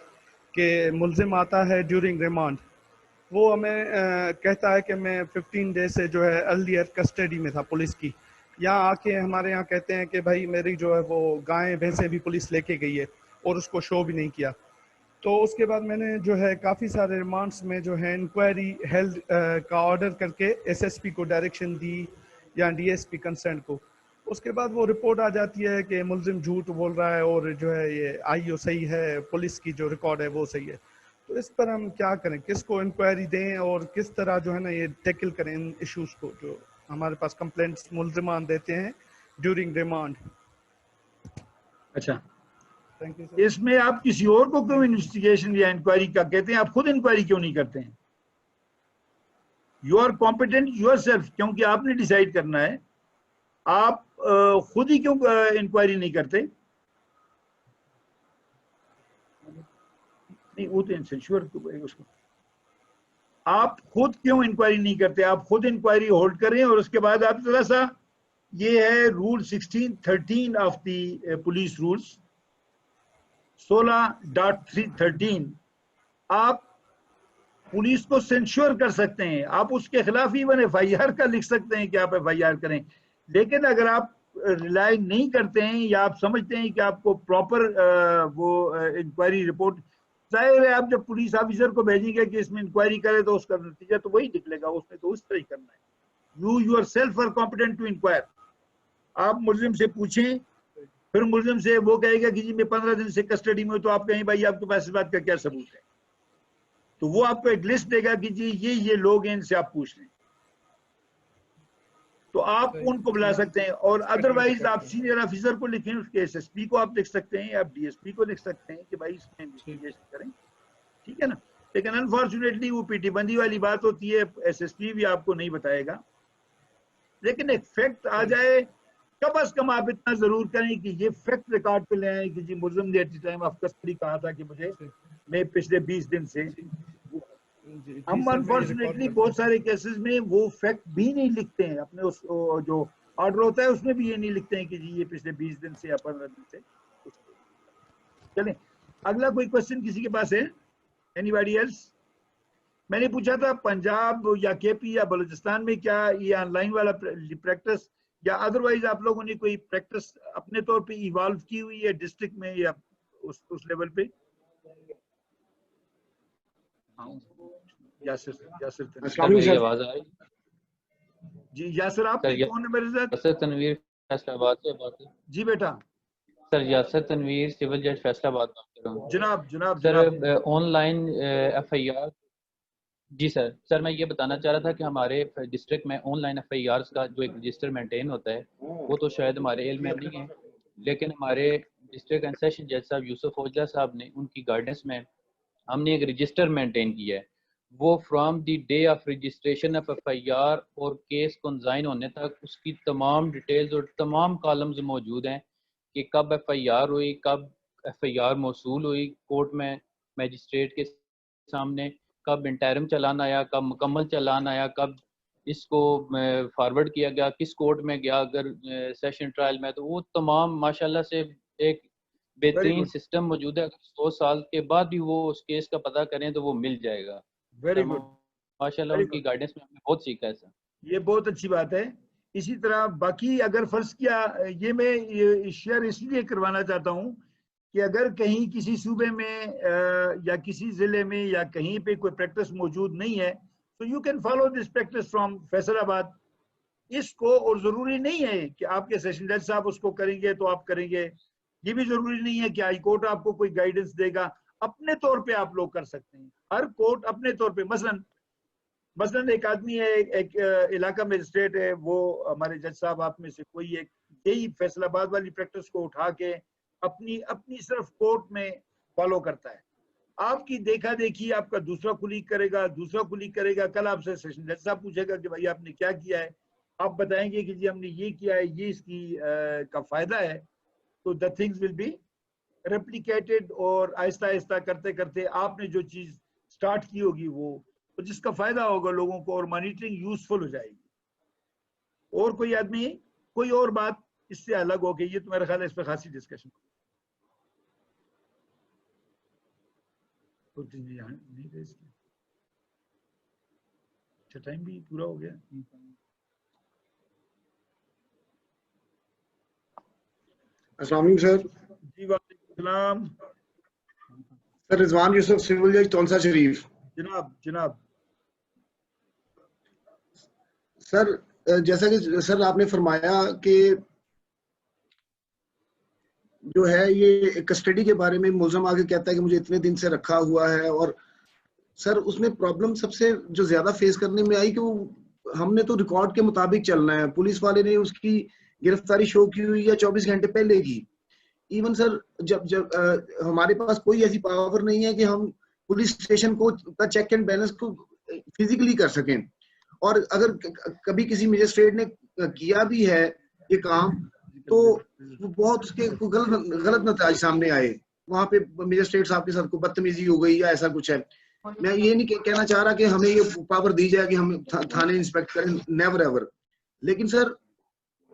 کہ ملزم آتا ہے ڈیورنگ ریمانڈ وہ ہمیں کہتا ہے کہ میں 15 ڈیز سے جو ہے ارلیئر کسٹڈی میں تھا پولیس کی. یہاں آ کے ہمارے یہاں کہتے ہیں کہ بھائی میری جو ہے وہ گائیں بھینسیں بھی پولیس لے کے گئی ہے اور اس کو شو بھی نہیں کیا. تو اس کے بعد میں نے جو ہے کافی سارے ریمانڈس میں جو ہے انکوائری ہیلڈ کا آرڈر کر کے ایس ایس پی کو ڈائریکشن دی یا ڈی ایس پی کنسرن کو. اس کے بعد وہ رپورٹ آ جاتی ہے کہ ملزم جھوٹ بول رہا ہے اور جو ہے یہ آئی او صحیح ہے, پولیس کی جو ریکارڈ ہے وہ صحیح ہے. تو اس پر ہم کیا کریں, کس کو انکوائری دیں اور کس طرح جو ہے نا یہ ٹیکل کریں ان ایشوز کو جو ہمارے پاس کمپلینٹس ملزمان دیتے ہیں ڈیورنگ ریمانڈ. اچھا اس میں آپ کسی اور کو کیوں انویسٹیگیشن یا انکوائری کا کہتے ہیں؟ آپ خود انکوائری کیوں نہیں کرتے ہیں؟ You are competent yourself, کیونکہ آپ نے ڈیسائیڈ کرنا ہے. آپ خود ہی کیوں انکوائری نہیں کرتے؟ نہیں وہ تو انسنشور اس کو آپ خود کیوں انکوائری نہیں کرتے؟ آپ خود انکوائری ہولڈ کریں اور اس کے بعد آپ ذرا سا یہ ہے rule 1613 of the police rules 16.13. آپ پولیس کو سینشور کر سکتے ہیں, آپ اس کے خلاف ایون ایف آئی آر کا لکھ سکتے ہیں کہ آپ ایف آئی آر کریں, لیکن اگر آپ ریلائی نہیں کرتے ہیں یا آپ سمجھتے ہیں کہ آپ کو پراپر وہ انکوائری رپورٹ, ظاہر ہے آپ جب پولیس آفیسر کو بھیجیں گے کہ اس میں انکوائری کرے تو اس کا نتیجہ تو وہی نکلے گا, اس میں تو اس طرح ہی کرنا ہے. You yourself are competent to inquire. آپ ملزم سے پوچھیں, پھر ملزم سے وہ کہے گا کہ جی میں 15 دن سے کسٹڈی میں ہوں, تو آپ کہیں بھائی آپ کے پاس اس بات کا کیا ثبوت ہے, تو وہ آپ کو ایک لسٹ دے گا کہ جی یہ لوگ ہیں, ان سے آپ پوچھ لیں, تو آپ ان کو بلا سکتے ہیں. اور ادروائز آپ سینئر آفیسر کو لکھیں, اس کے ایس ایس پی کو آپ لکھ سکتے ہیں, آپ ڈی ایس پی کو لکھ سکتے ہیں کہ بھائی اس میں انویسٹیگیشن کریں, ٹھیک ہے نا. لیکن انفارچونیٹلی وہ پی ٹی بندی والی بات ہوتی ہے, ایس ایس پی بھی آپ کو نہیں بتائے گا. لیکن ایک فیکٹ آ جائے, کم از کم آپ اتنا ضرور کریں کہ یہ فیکٹ ریکارڈ پہ لے آئیں کہ جی ملزم نے at the time of custody کہا تھا کہ مجھے میں پچھلے 20 دن سے. ہم انفارچونیٹلی بہت سارے کیسز میں وہ فیکٹ بھی نہیں لکھتے ہیں, اپنے اس جو آرڈر ہوتا ہے اس میں بھی یہ نہیں لکھتے ہیں کہ جی یہ پچھلے 20 دن سے یا 15 دن سے. چلیں اگلا کوئی کوشچن کسی کے پاس ہے, اینی باڈی ایلس. میں نے پوچھا تھا پنجاب یا کے پی یا بلوچستان میں کیا یہ آن لائن والا پریکٹس یا ادروائز آپ لوگوں نے کوئی پریکٹس اپنے طور پہ ایوالو کی ہوئی ہے ڈسٹرکٹ میں یا اس لیول پہ؟ یاسر آواز آ رہی جی یاسر, آپ کون ہے میرے ساتھ؟ یاسر تنویر فیصلہ آباد سے بات ہے. جی بیٹا. سر یاسر تنویر سول جج فیصلہ آباد بات کر رہا ہوں. جناب sir online F I R. جی سر میں یہ بتانا چاہ رہا تھا کہ ہمارے ڈسٹرکٹ میں آن لائن ایف آئی آرز کا جو ایک رجسٹر مینٹین ہوتا ہے وہ تو شاید ہمارے علم میں نہیں ہے, لیکن ہمارے ڈسٹرکٹ اینڈ سیشن جج صاحب یوسف اوجلا صاحب نے ان کی گائیڈنس میں ہم نے ایک رجسٹر مینٹین کیا ہے. وہ from the day of registration of F I R اور کیس کنزائن ہونے تک اس کی تمام ڈیٹیلز اور تمام کالمز موجود ہیں کہ کب ایف آئی آر ہوئی, کب ایف آئی آر موصول ہوئی کورٹ میں میجسٹریٹ کے سامنے, کب انٹرم چلان آیا, کب مکمل چلان آیا, کب اس کو فارورڈ کیا گیا, کس کورٹ میں گیا اگر سیشن ٹرائل میں, تو وہ تمام ماشاءاللہ سے ایک بہترین سسٹم موجود ہے. 100 سال کے بعد بھی وہ اس کیس کا پتہ کریں تو وہ مل جائے گا. ویری گڈ, ماشاءاللہ ان کی گائیڈنس میں ہم نے بہت سیکھا ہے سر. یہ بہت اچھی بات ہے. اسی طرح باقی اگر فرض کیا, یہ میں شیئر اس لیے کروانا چاہتا ہوں کہ اگر کہیں کسی صوبے میں یا کسی ضلع میں یا کہیں پہ کوئی پریکٹس موجود نہیں ہے تو you can follow this practice from Faisal آباد. اس کو, اور ضروری نہیں ہے کہ آپ کے سیشن جج صاحب اس کو کریں گے تو آپ کریں گے, یہ بھی ضروری نہیں ہے کہ ہائی کورٹ آپ کو کوئی گائیڈنس دے گا, اپنے طور پہ آپ لوگ کر سکتے ہیں. ہر کورٹ اپنے طور پہ, مثلاً ایک آدمی ہے, ایک علاقہ میجسٹریٹ ہے, وہ ہمارے جج صاحب آپ میں سے کوئی ایک یہی فیصل آباد والی پریکٹس کو اٹھا کے اپنی صرف کورٹ میں فالو کرتا ہے. آپ کی دیکھا دیکھی آپ کا دوسرا کولیگ کرے گا, کل آپ سے سیشن جج صاحب پوچھے گا کہ بھائی آپ نے کیا کیا ہے, آپ بتائیں گے کہ جی ہم نے یہ کیا ہے, یہ اس کی کا فائدہ ہے, تو the things will be replicated, اور آہستہ آہستہ کرتے کرتے آپ نے جو چیز سٹارٹ کی ہوگی وہ جس کا فائدہ ہوگا لوگوں کو, اور مانیٹرنگ یوزفل ہو جائے گی. اور کوئی آدمی کوئی اور بات اس سے الگ ہو گئی, یہ تو میرا خیال ہے اس پہ خاصی ڈسکشن ٹائم بھی پورا ہو گیا. السلام علیکم سر. جی وعلیکم السلام سر. رضوان یوسف سول جج تونسا شریف. جناب سر جیسا کہ سر آپ نے فرمایا کہ جو ہے یہ کسٹڈی کے بارے میں ملزم آگے کہتا ہے کہ مجھے اتنے دن سے رکھا ہوا ہے, اور سر اس میں پرابلم سب سے جو زیادہ فیس کرنے میں آئی کہ وہ ہم نے تو ریکارڈ کے مطابق چلنا ہے, پولیس والے نے اس کی گرفتاری شو کی ہوئی ہے 24 گھنٹے پہلے کی. ایون سر جب ہمارے پاس کوئی ایسی پاور نہیں ہے کہ ہم پولیس اسٹیشن کو کا چیک اینڈ بیلنس کو فزیکلی کر سکیں, اور اگر کبھی کسی میجسٹریٹ نے کیا بھی ہے یہ کام تو بہت اس کے غلط نتائج سامنے آئے. وہاں پہ میجسٹریٹ صاحب کے ساتھ کوئی بدتمیزی ہو گئی یا ایسا کچھ ہے. میں یہ نہیں کہنا چاہ رہا کہ ہمیں یہ پاور دی جائے کہ ہم تھانے انسپیکٹ کریں, نیور ایور. لیکن سر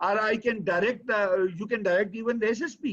or I can direct, you can direct even the SSP.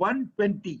120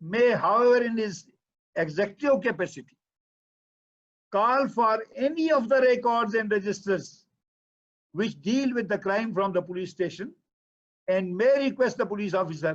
may, however, in his executive capacity, call for any of the records and registers which deal with the crime from the police station and may request the police officer.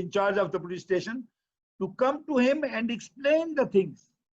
in charge of the police station to come to him and explain the things.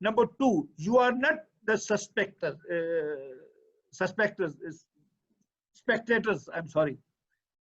Number 2, you are not the spectators, I'm sorry.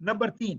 Number 3,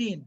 3,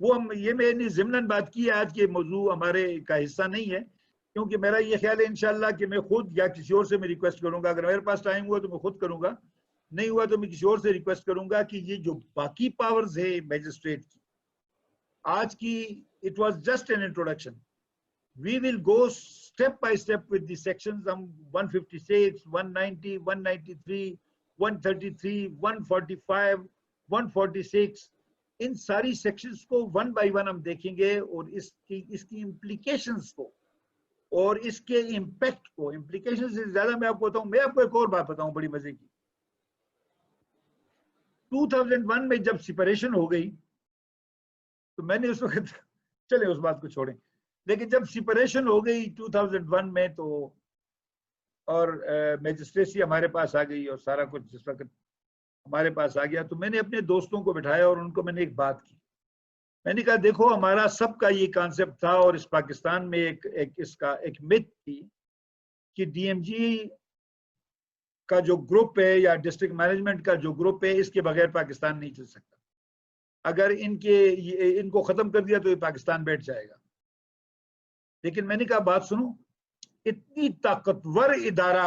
وہ یہ میں نے ضمناً بات کی ہے، آج کے موضوع ہمارے کا حصہ نہیں ہے، کیونکہ میرا یہ خیال ہے انشاءاللہ کہ میں خود یا کسی اور سے میں ریکویسٹ کروں گا، اگر میرے پاس ٹائم ہوا تو میں خود کروں گا، نہیں ہوا تو میں کسی اور سے ریکویسٹ کروں گا کہ یہ جو باقی پاورز ہے میجسٹریٹ کی آج کی، it was just an introduction. We will go step by step with the sections 156, 190, 193, 133, 145, 146. ان ساری سیکشنز کو ون بائی ون ہم دیکھیں گے اور اس کی امپلیکیشنز کو اور اس کے امپیکٹ کو. امپلیکیشن سے زیادہ میں آپ کو بتاؤں، میں آپ کو ایک اور بات بتاؤں بڑی مزے کی. 2001 میں جب سپریشن ہو گئی تو میں نے اس وقت، چلے اس بات کو چھوڑیں، لیکن جب سپریشن ہو گئی 2001 میں تو اور میجسٹریسی ہمارے پاس آ گئی اور سارا کچھ جس وقت ہمارے پاس آ گیا تو میں نے اپنے دوستوں کو بٹھایا اور ان کو میں نے ایک بات کی. میں نے کہا دیکھو ہمارا سب کا یہ کانسیپٹ تھا اور اس پاکستان میں اس کا ایک مت تھی کہ ڈی ایم جی کا جو گروپ ہے یا ڈسٹرکٹ مینجمنٹ کا جو گروپ ہے اس کے بغیر پاکستان نہیں چل سکتا. اگر ان کو ختم کر دیا تو یہ پاکستان بیٹھ جائے گا. لیکن میں نے کہا بات سنو، اتنی طاقتور ادارہ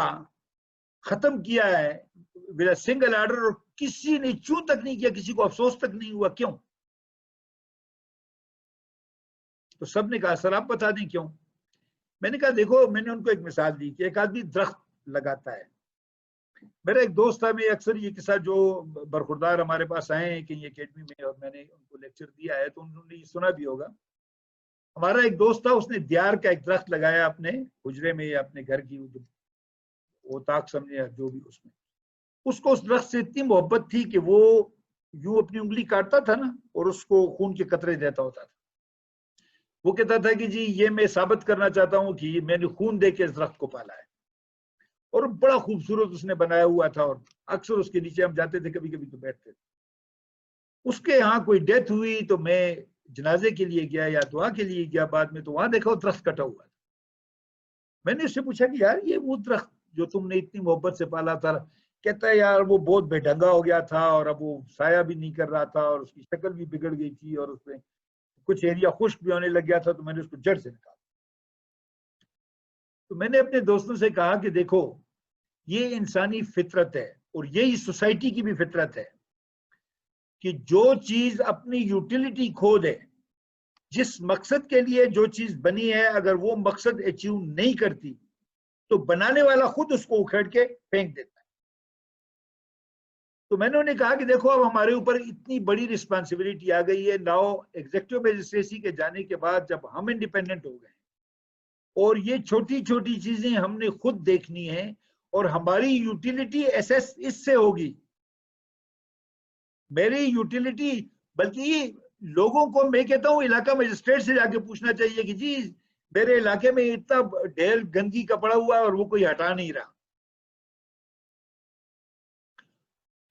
ختم کیا ہے ود سنگل آرڈر اور کسی نے چوں تک نہیں کیا، کسی کو افسوس تک نہیں ہوا. کیوں؟ تو سب نے کہا سر آپ بتا دیں کیوں. میں نے کہا دیکھو، میں نے ان کو ایک مثال دی کہ ایک آدمی درخت لگاتا ہے. میرا ایک دوست تھا، میں اکثر یہ قصہ جو برخوردار ہمارے پاس آئے ہیں کہیں اکیڈمی میں اور میں نے ان کو لیکچر دیا ہے تو انہوں نے یہ سنا بھی ہوگا. ہمارا ایک دوست تھا، اس نے دیار کا ایک درخت لگایا اپنے حجرے میں یا اپنے گھر کی وہ تاک سمجھے جو بھی اس میں. اس کو اس درخت سے اتنی محبت تھی کہ وہ یوں اپنی انگلی کاٹتا تھا نا اور اس کو خون کے قطرے دیتا ہوتا تھا. وہ کہتا تھا کہ جی یہ میں ثابت کرنا چاہتا ہوں کہ میں نے خون دے کے اس درخت کو پالا ہے. اور بڑا خوبصورت اس نے بنایا ہوا تھا اور اکثر اس کے نیچے ہم جاتے تھے، کبھی کبھی تو بیٹھتے تھے. اس کے یہاں کوئی ڈیتھ ہوئی تو میں جنازے کے لیے گیا یا دعا کے لیے گیا بعد میں، تو وہاں دیکھا وہ درخت کٹا ہوا تھا. میں نے اس سے پوچھا کہ یار یہ وہ درخت جو تم نے اتنی محبت سے پالا تھا. کہتا ہے یار وہ بہت بے ڈھنگا ہو گیا تھا اور اب وہ سایہ بھی نہیں کر رہا تھا اور اس کی شکل بھی بگڑ گئی تھی اور اس میں کچھ ایریا خشک بھی ہونے لگ گیا تھا، تو میں نے اس کو جڑ سے نکالا. تو میں نے اپنے دوستوں سے کہا کہ دیکھو یہ انسانی فطرت ہے اور یہی سوسائٹی کی بھی فطرت ہے کہ جو چیز اپنی یوٹیلیٹی کھو دے، جس مقصد کے لیے جو چیز بنی ہے اگر وہ مقصد اچیو نہیں کرتی تو بنانے والا خود اس کو اکھیڑ کے پھینک دیتا ہے. تو میں نے انہیں کہا کہ دیکھو اب ہمارے اوپر اتنی بڑی رسپانسبلٹی آ گئی ہے. ناؤ ایگزیکٹو میجسٹریسی کے جانے کے بعد جب ہم انڈیپینڈنٹ ہو گئے اور یہ چھوٹی چھوٹی چیزیں ہم نے خود دیکھنی ہیں اور ہماری یوٹیلیٹی ایسیس اس سے ہوگی. میری یوٹیلیٹی بلکہ یہ لوگوں کو میں کہتا ہوں علاقہ مجسٹریٹ سے جا کے پوچھنا چاہیے کہ جی میرے علاقے میں اتنا ڈھیر گندگی کا پڑا ہوا ہے اور وہ کوئی ہٹا نہیں رہا.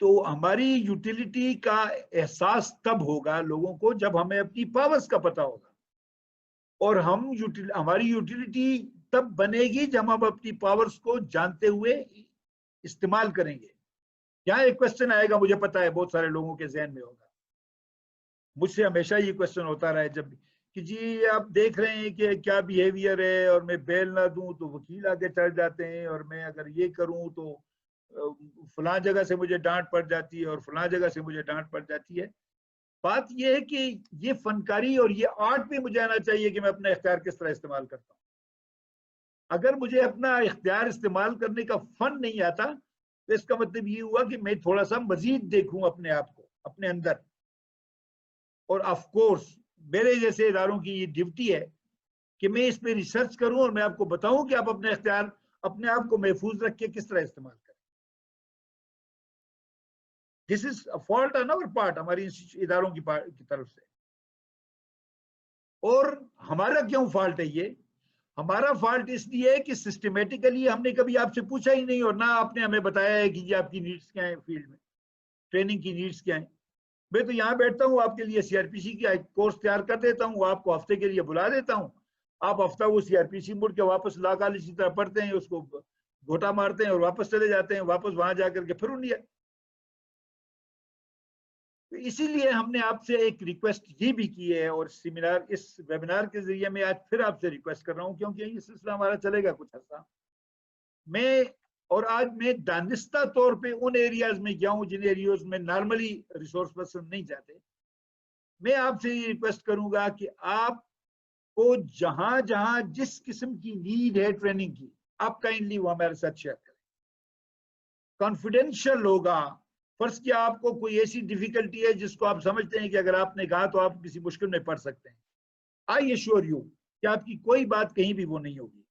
تو ہماری یوٹیلیٹی کا احساس تب ہوگا لوگوں کو جب ہمیں اپنی پاورز کا پتہ ہوگا، اور ہماری یوٹیلیٹی تب بنے گی جب ہم اپنی پاورز کو جانتے ہوئے استعمال کریں گے. یہاں ایک کوشچن آئے گا، مجھے پتا ہے بہت سارے لوگوں کے ذہن میں ہوگا، مجھ سے ہمیشہ یہ کوشچن ہوتا رہا ہے جب کہ جی آپ دیکھ رہے ہیں کہ کیا بیہیویئر ہے اور میں بیل نہ دوں تو وکیل آگے چڑھ جاتے ہیں اور میں اگر یہ کروں تو فلاں جگہ سے مجھے ڈانٹ پڑ جاتی ہے اور فلاں جگہ سے مجھے ڈانٹ پڑ جاتی ہے. بات یہ ہے کہ یہ فنکاری اور یہ آرٹ بھی مجھے آنا چاہیے کہ میں اپنا اختیار کس طرح استعمال کرتا ہوں. اگر مجھے اپنا اختیار استعمال کرنے کا فن نہیں آتا تو اس کا مطلب یہ ہوا کہ میں تھوڑا سا مزید دیکھوں اپنے آپ کو اپنے اندر. اور آف کورس میرے جیسے اداروں کی یہ ڈیوٹی ہے کہ میں اس پہ ریسرچ کروں اور میں آپ کو بتاؤں کہ آپ اپنے اختیار اپنے آپ کو محفوظ رکھ کے کس طرح استعمال کریں. دس از اے فالٹ آن آور پارٹ، ہماری اداروں کی طرف سے. اور ہمارا کیوں فالٹ ہے؟ یہ ہمارا فالٹ اس لیے کہ سسٹمیٹیکلی ہم نے کبھی آپ سے پوچھا ہی نہیں اور نہ آپ نے ہمیں بتایا ہے کہ یہ آپ کی نیڈس کیا ہیں، فیلڈ میں ٹریننگ کی نیڈس کیا ہیں. میں تو یہاں بیٹھتا ہوں آپ کے لیے سی آر پی سی کا ایک کورس تیار کر دیتا ہوں، آپ کو ہفتے کے لیے بلا دیتا ہوں، آپ ہفتہ وہ سی آر پی سی مڑ کے واپس لا کالج کی طرح پڑھتے ہیں، اس کو گھوٹا مارتے ہیں اور واپس چلے جاتے ہیں، واپس وہاں جا کر کے پھر انڈیا. اسی لیے ہم نے آپ سے ایک ریکویسٹ یہ بھی کی ہے، اور سیمینار اس ویبینار کے ذریعے میں آج پھر آپ سے ریکویسٹ کر رہا ہوں، کیونکہ یہ سلسلہ ہمارا چلے گا کچھ عرصہ. آج میں دانستہ طور پہ ان ایریاز میں گیا ہوں جن ایریاز میں نارملی ریسورس پرسن نہیں جاتے. میں آپ سے یہ ریکویسٹ کروں گا کہ آپ کو جہاں جہاں جس قسم کی نیڈ ہے ٹریننگ کی، آپ کائنڈلی وہ ہمارے ساتھ شیئر کریں. کانفیڈینشیل ہوگا. فرض کیا آپ کو کوئی ایسی ڈیفیکلٹی ہے جس کو آپ سمجھتے ہیں کہ اگر آپ نے کہا تو آپ کسی مشکل میں پڑ سکتے ہیں. آئی ایشور یو کہ آپ کی کوئی بات کہیں بھی وہ نہیں ہوگی.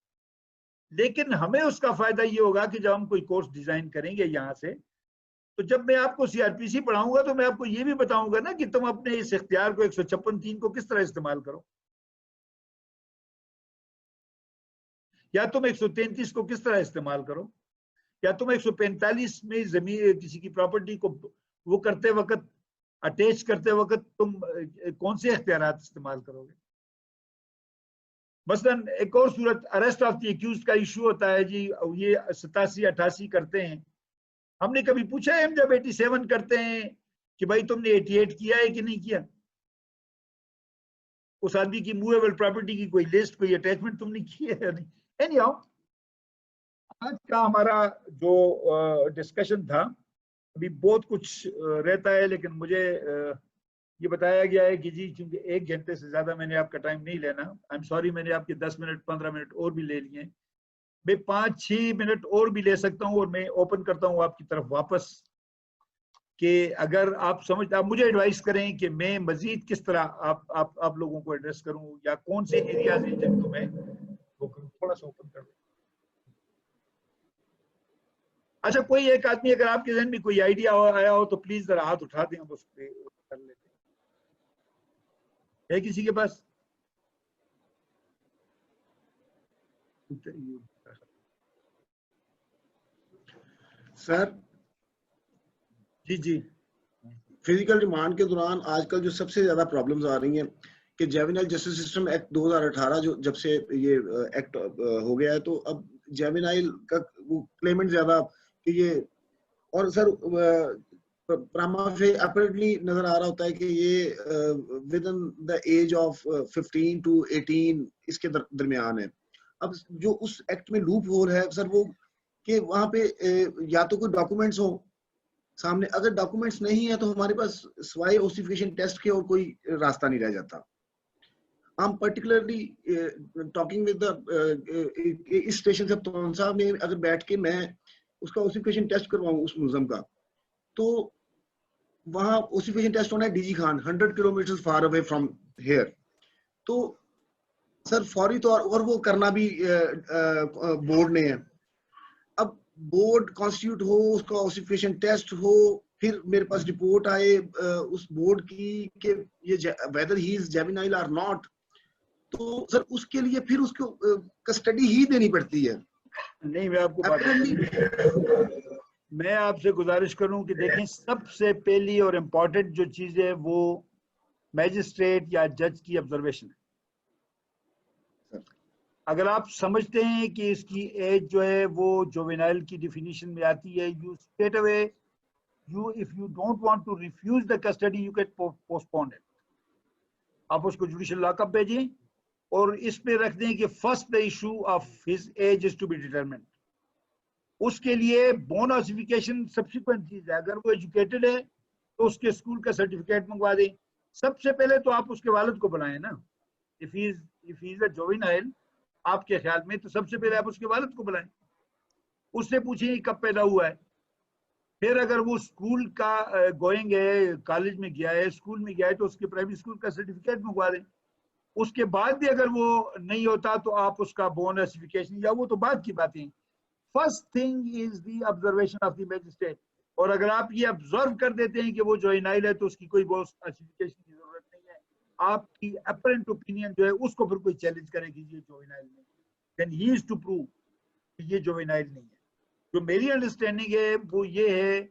لیکن ہمیں اس کا فائدہ یہ ہوگا کہ جب ہم کوئی کورس ڈیزائن کریں گے یہاں سے، تو جب میں آپ کو CRPC پڑھاؤں گا تو میں آپ کو یہ بھی بتاؤں گا نا کہ تم اپنے اس اختیار کو 156(3) کو کس طرح استعمال کرو، یا تم 133 کو کس طرح استعمال کرو، یا تم 145 میں زمین کسی کی پراپرٹی کو وہ کرتے وقت، اٹیچ کرتے وقت تم کون سے اختیارات استعمال کرو گے. مثلا ایک اور صورت اریسٹ آف دی ایکیوزڈ کا ایشو ہوتا ہے جی، یہ 87-88 کرتے ہیں. ہم نے کبھی پوچھا ہے ہم جب 87 کرتے ہیں کہ بھائی تم نے 88 کیا ہے کہ نہیں کیا؟ اس آدمی کی موویبل پراپرٹی کی کوئی لسٹ، کوئی اٹیچمنٹ تم نے کی ہے یا نہیں؟ اینی ہاؤ، آج کا ہمارا جو ڈسکشن تھا، ابھی بہت کچھ رہتا ہے، لیکن مجھے یہ بتایا گیا ہے کہ جی چونکہ 1 گھنٹے سے زیادہ میں نے آپ کا ٹائم نہیں لینا. آئی ایم سوری، میں نے آپ کے 10 منٹ 15 منٹ اور بھی لے لیے. میں 5-6 منٹ اور بھی لے سکتا ہوں، اور میں اوپن کرتا ہوں آپ کی طرف واپس کہ اگر آپ مجھے ایڈوائز کریں کہ میں مزید کس طرح آپ لوگوں کو ایڈریس کروں، یا کون سے ایریاز ہیں جن کو میں تھوڑا سا اوپن کر دوں. اچھا، کوئی ایک آدمی اگر آپ کے ذہن میں کوئی آئیڈیا آیا ہو تو پلیز ذرا ہاتھ اٹھا دیں، ہم اس پہ کر لیتے ہیں. ہے کسی کے پاس؟ سر جی فزیکل ریمانڈ کے دوران آج کل جو سب سے زیادہ پرابلمز آ رہی ہیں کہ جیونائل جسٹس سسٹم ایکٹ 2018 جو جب سے یہ ایکٹ ہو گیا ہے، تو اب جیونائل کا وہ کلیمنٹ زیادہ کہ یہ، اور سر پراما فے اپریٹلی نظر آ رہا ہوتا ہے کہ یہ within the age of 15 to 18 اس کے درمیان ہے. اب جو اس ایکٹ میں لوپ ہول ہے سر وہ کہ وہاں پہ یا تو کوئی ڈاکومنٹس ہو سامنے، اگر ڈاکومنٹس نہیں ہے تو ہمارے پاس سوائے اوسیفیکیشن ٹیسٹ کے اور کوئی راستہ نہیں رہ جاتا. ہم پرٹیکولرلی ٹاکنگ ود اس اسٹیشن سے صاحب نے اگر بیٹھ کے میں اس کا اوسیفیکیشن ٹیسٹ کرواؤں اس ملزم کا، تو وہاں اوسیفیکیشن ٹیسٹ ہونا ہے D G Khan 100 kilometre far away from here. تو سر فوری طور اور وہ کرنا بھی بورڈ نے ہے. اب بورڈ کانسٹیٹیوٹ ہو، اس کا اوسیفیکیشن ٹیسٹ ہو، پھر میرے پاس رپورٹ آئے اس بورڈ کی کہ یہ ویدر ہی از جیونائل اور ناٹ، تو سر اس کے لیے پھر اس کو کسٹڈی ہی دینی پڑتی ہے. نہیں، میں آپ سے گزارش کروں کہ دیکھیں، سب سے پہلی اور امپورٹنٹ جو چیز ہے وہ میجسٹریٹ یا جج کی آبزرویشن ہے. اگر آپ سمجھتے ہیں کہ اس کی ایج جو ہے وہ جوینائل کی ڈیفینیشن میں آتی ہے، you straight away, if you don't want to refuse the custody, you can postpone it. آپ اس کو جوڈیشل لاک اپ بھیجیں اور اس پہ رکھ دیں کہ first the issue of his age is to be determined. اس کے لیے بون آسیفیکیشن سبسیکوینٹ چیز ہے. اگر وہ ایجوکیٹڈ ہے تو اس کے اسکول کا سرٹیفکیٹ منگوا دیں. سب سے پہلے تو آپ اس کے والد کو بلائیں نا. if he is a juvenile آپ کے خیال میں تو سب سے پہلے آپ اس کے والد کو بلائیں، اس سے پوچھیں کب پیدا ہوا ہے. پھر اگر وہ اسکول کا گوئنگ ہے، کالج میں گیا ہے، اسکول میں گیا ہے، تو اس کے پرائمری اسکول کا سرٹیفکیٹ منگوا دیں. اس کے بعد بھی اگر وہ نہیں ہوتا تو آپ اس کا بون آسیفیکیشن، یا وہ تو بعد کی باتیں. First thing is the observation of the magistrate. اور اگر آپ یہ آبزرو کر دیتے ہیں کہ وہ جوینائل ہے تو اس کی کوئی بون آسیفیکیشن کی ضرورت نہیں ہے. آپ کی اپرنٹ اوپینین جو ہے اس کو پھر کوئی چیلنج کرے کہ یہ جوینائل نہیں، then he is to prove کہ یہ جوینائل نہیں ہے. جو میری انڈرسٹینڈنگ ہے وہ یہ ہے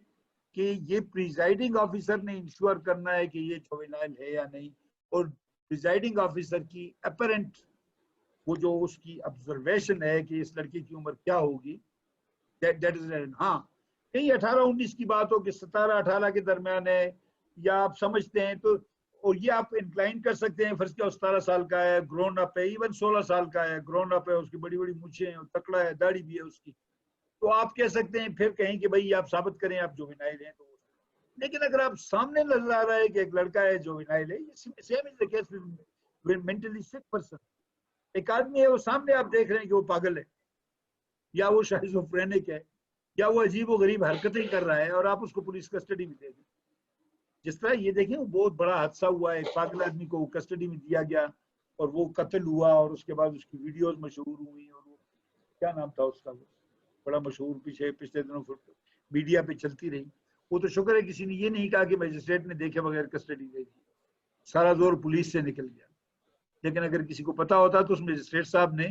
کہ یہ پریزائڈنگ آفیسر نے انشور کرنا ہے کہ یہ جوینائل ہے یا نہیں، اور پریزائڈنگ آفیسر کی اپرنٹ وہ جو اس کی آبزرویشن ہے کہ اس لڑکی کی عمر کیا ہوگی، ہاں کہیں 18-19 کی بات ہو کہ 17-18 کے درمیان ہے، یا آپ سمجھتے ہیں تو، اور یہ آپ انکلائن کر سکتے ہیں، فرض کیا 17 سال کا ہے، گرون اپ ہے، ایون 16 سال کا ہے، گرون اپ ہے، اس کی بڑی بڑی مونچھیں ہیں، تکڑا ہے، داڑھی بھی ہے اس کی، تو آپ کہہ سکتے ہیں، پھر کہیں کہ بھائی آپ ثابت کریں آپ جوینائل ہیں. تو لیکن اگر آپ سامنے نظر آ رہا ہے کہ ایک لڑکا ہے جوینائل ہے، same is the case with mentally سک پرسن. ایک آدمی ہے وہ سامنے آپ دیکھ رہے ہیں کہ وہ پاگل ہے، یا وہ شائزوفرینک ہے، یا وہ عجیب و غریب حرکتیں کر رہا ہے، اور آپ اس کو پولیس کسٹڈی میں دے دیں. جس طرح یہ دیکھیں وہ بہت بڑا حادثہ ہوا ہے، ایک پاگل آدمی کو کسٹڈی میں دیا گیا اور وہ قتل ہوا، اور اس کے بعد اس کی ویڈیوز مشہور ہوئی، اور وہ کیا نام تھا اس کا، وہ بڑا مشہور پچھلے دنوں میڈیا پہ چلتی رہی. وہ تو شکر ہے کسی نے یہ نہیں کہا کہ مجسٹریٹ نے دیکھے بغیر کسٹڈی دے دی، سارا زور پولیس سے نکل گیا. لیکن اگر کسی کو پتا ہوتا تو اس مجسٹریٹ صاحب نے،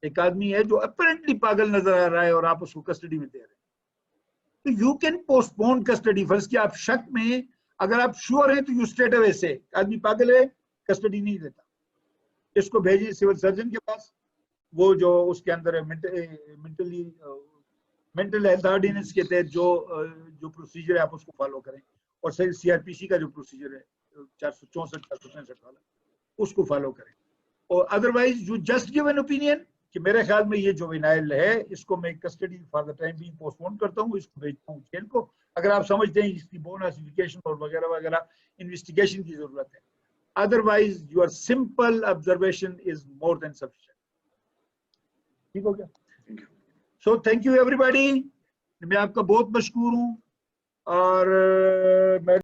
ایک آدمی ہے جو اپیرنٹلی پاگل نظر آ رہا ہے اور آپ اس کو کسٹڈی میں دے رہے ہیں، تو you can postpone custody. فرض کیا آپ شک میں، اگر آپ شیور ہیں تو یو اسٹریٹ اوے سے آدمی پاگل ہے، کسٹڈی نہیں لیتا، اس کو بھیجیں سول سرجن کے پاس، وہ جو اس کے اندر مینٹل ہیلتھ آرڈیننس کے تحت جو پروسیجر ہے آپ اس کو فالو کریں، اور سی آر پی سی کا جو پروسیجر ہے 464-465 والا اس کو فالو کریں. اور otherwise you just give an opinion کہ میرے خیال میں یہ جوینائل ہے، اس کو میں custody for the time being postpone کرتا ہوں، اس کو بھیجتا ہوں جیل کو. اگر آپ سمجھتے ہیں اس کی بون آسیفیکیشن اور وغیرہ وغیرہ انویسٹیگیشن کی ضرورت ہے، otherwise your simple observation is more than sufficient. ٹھیک ہو گیا؟ So thank you everybody, میں آپ کا بہت مشکور ہوں، اور میں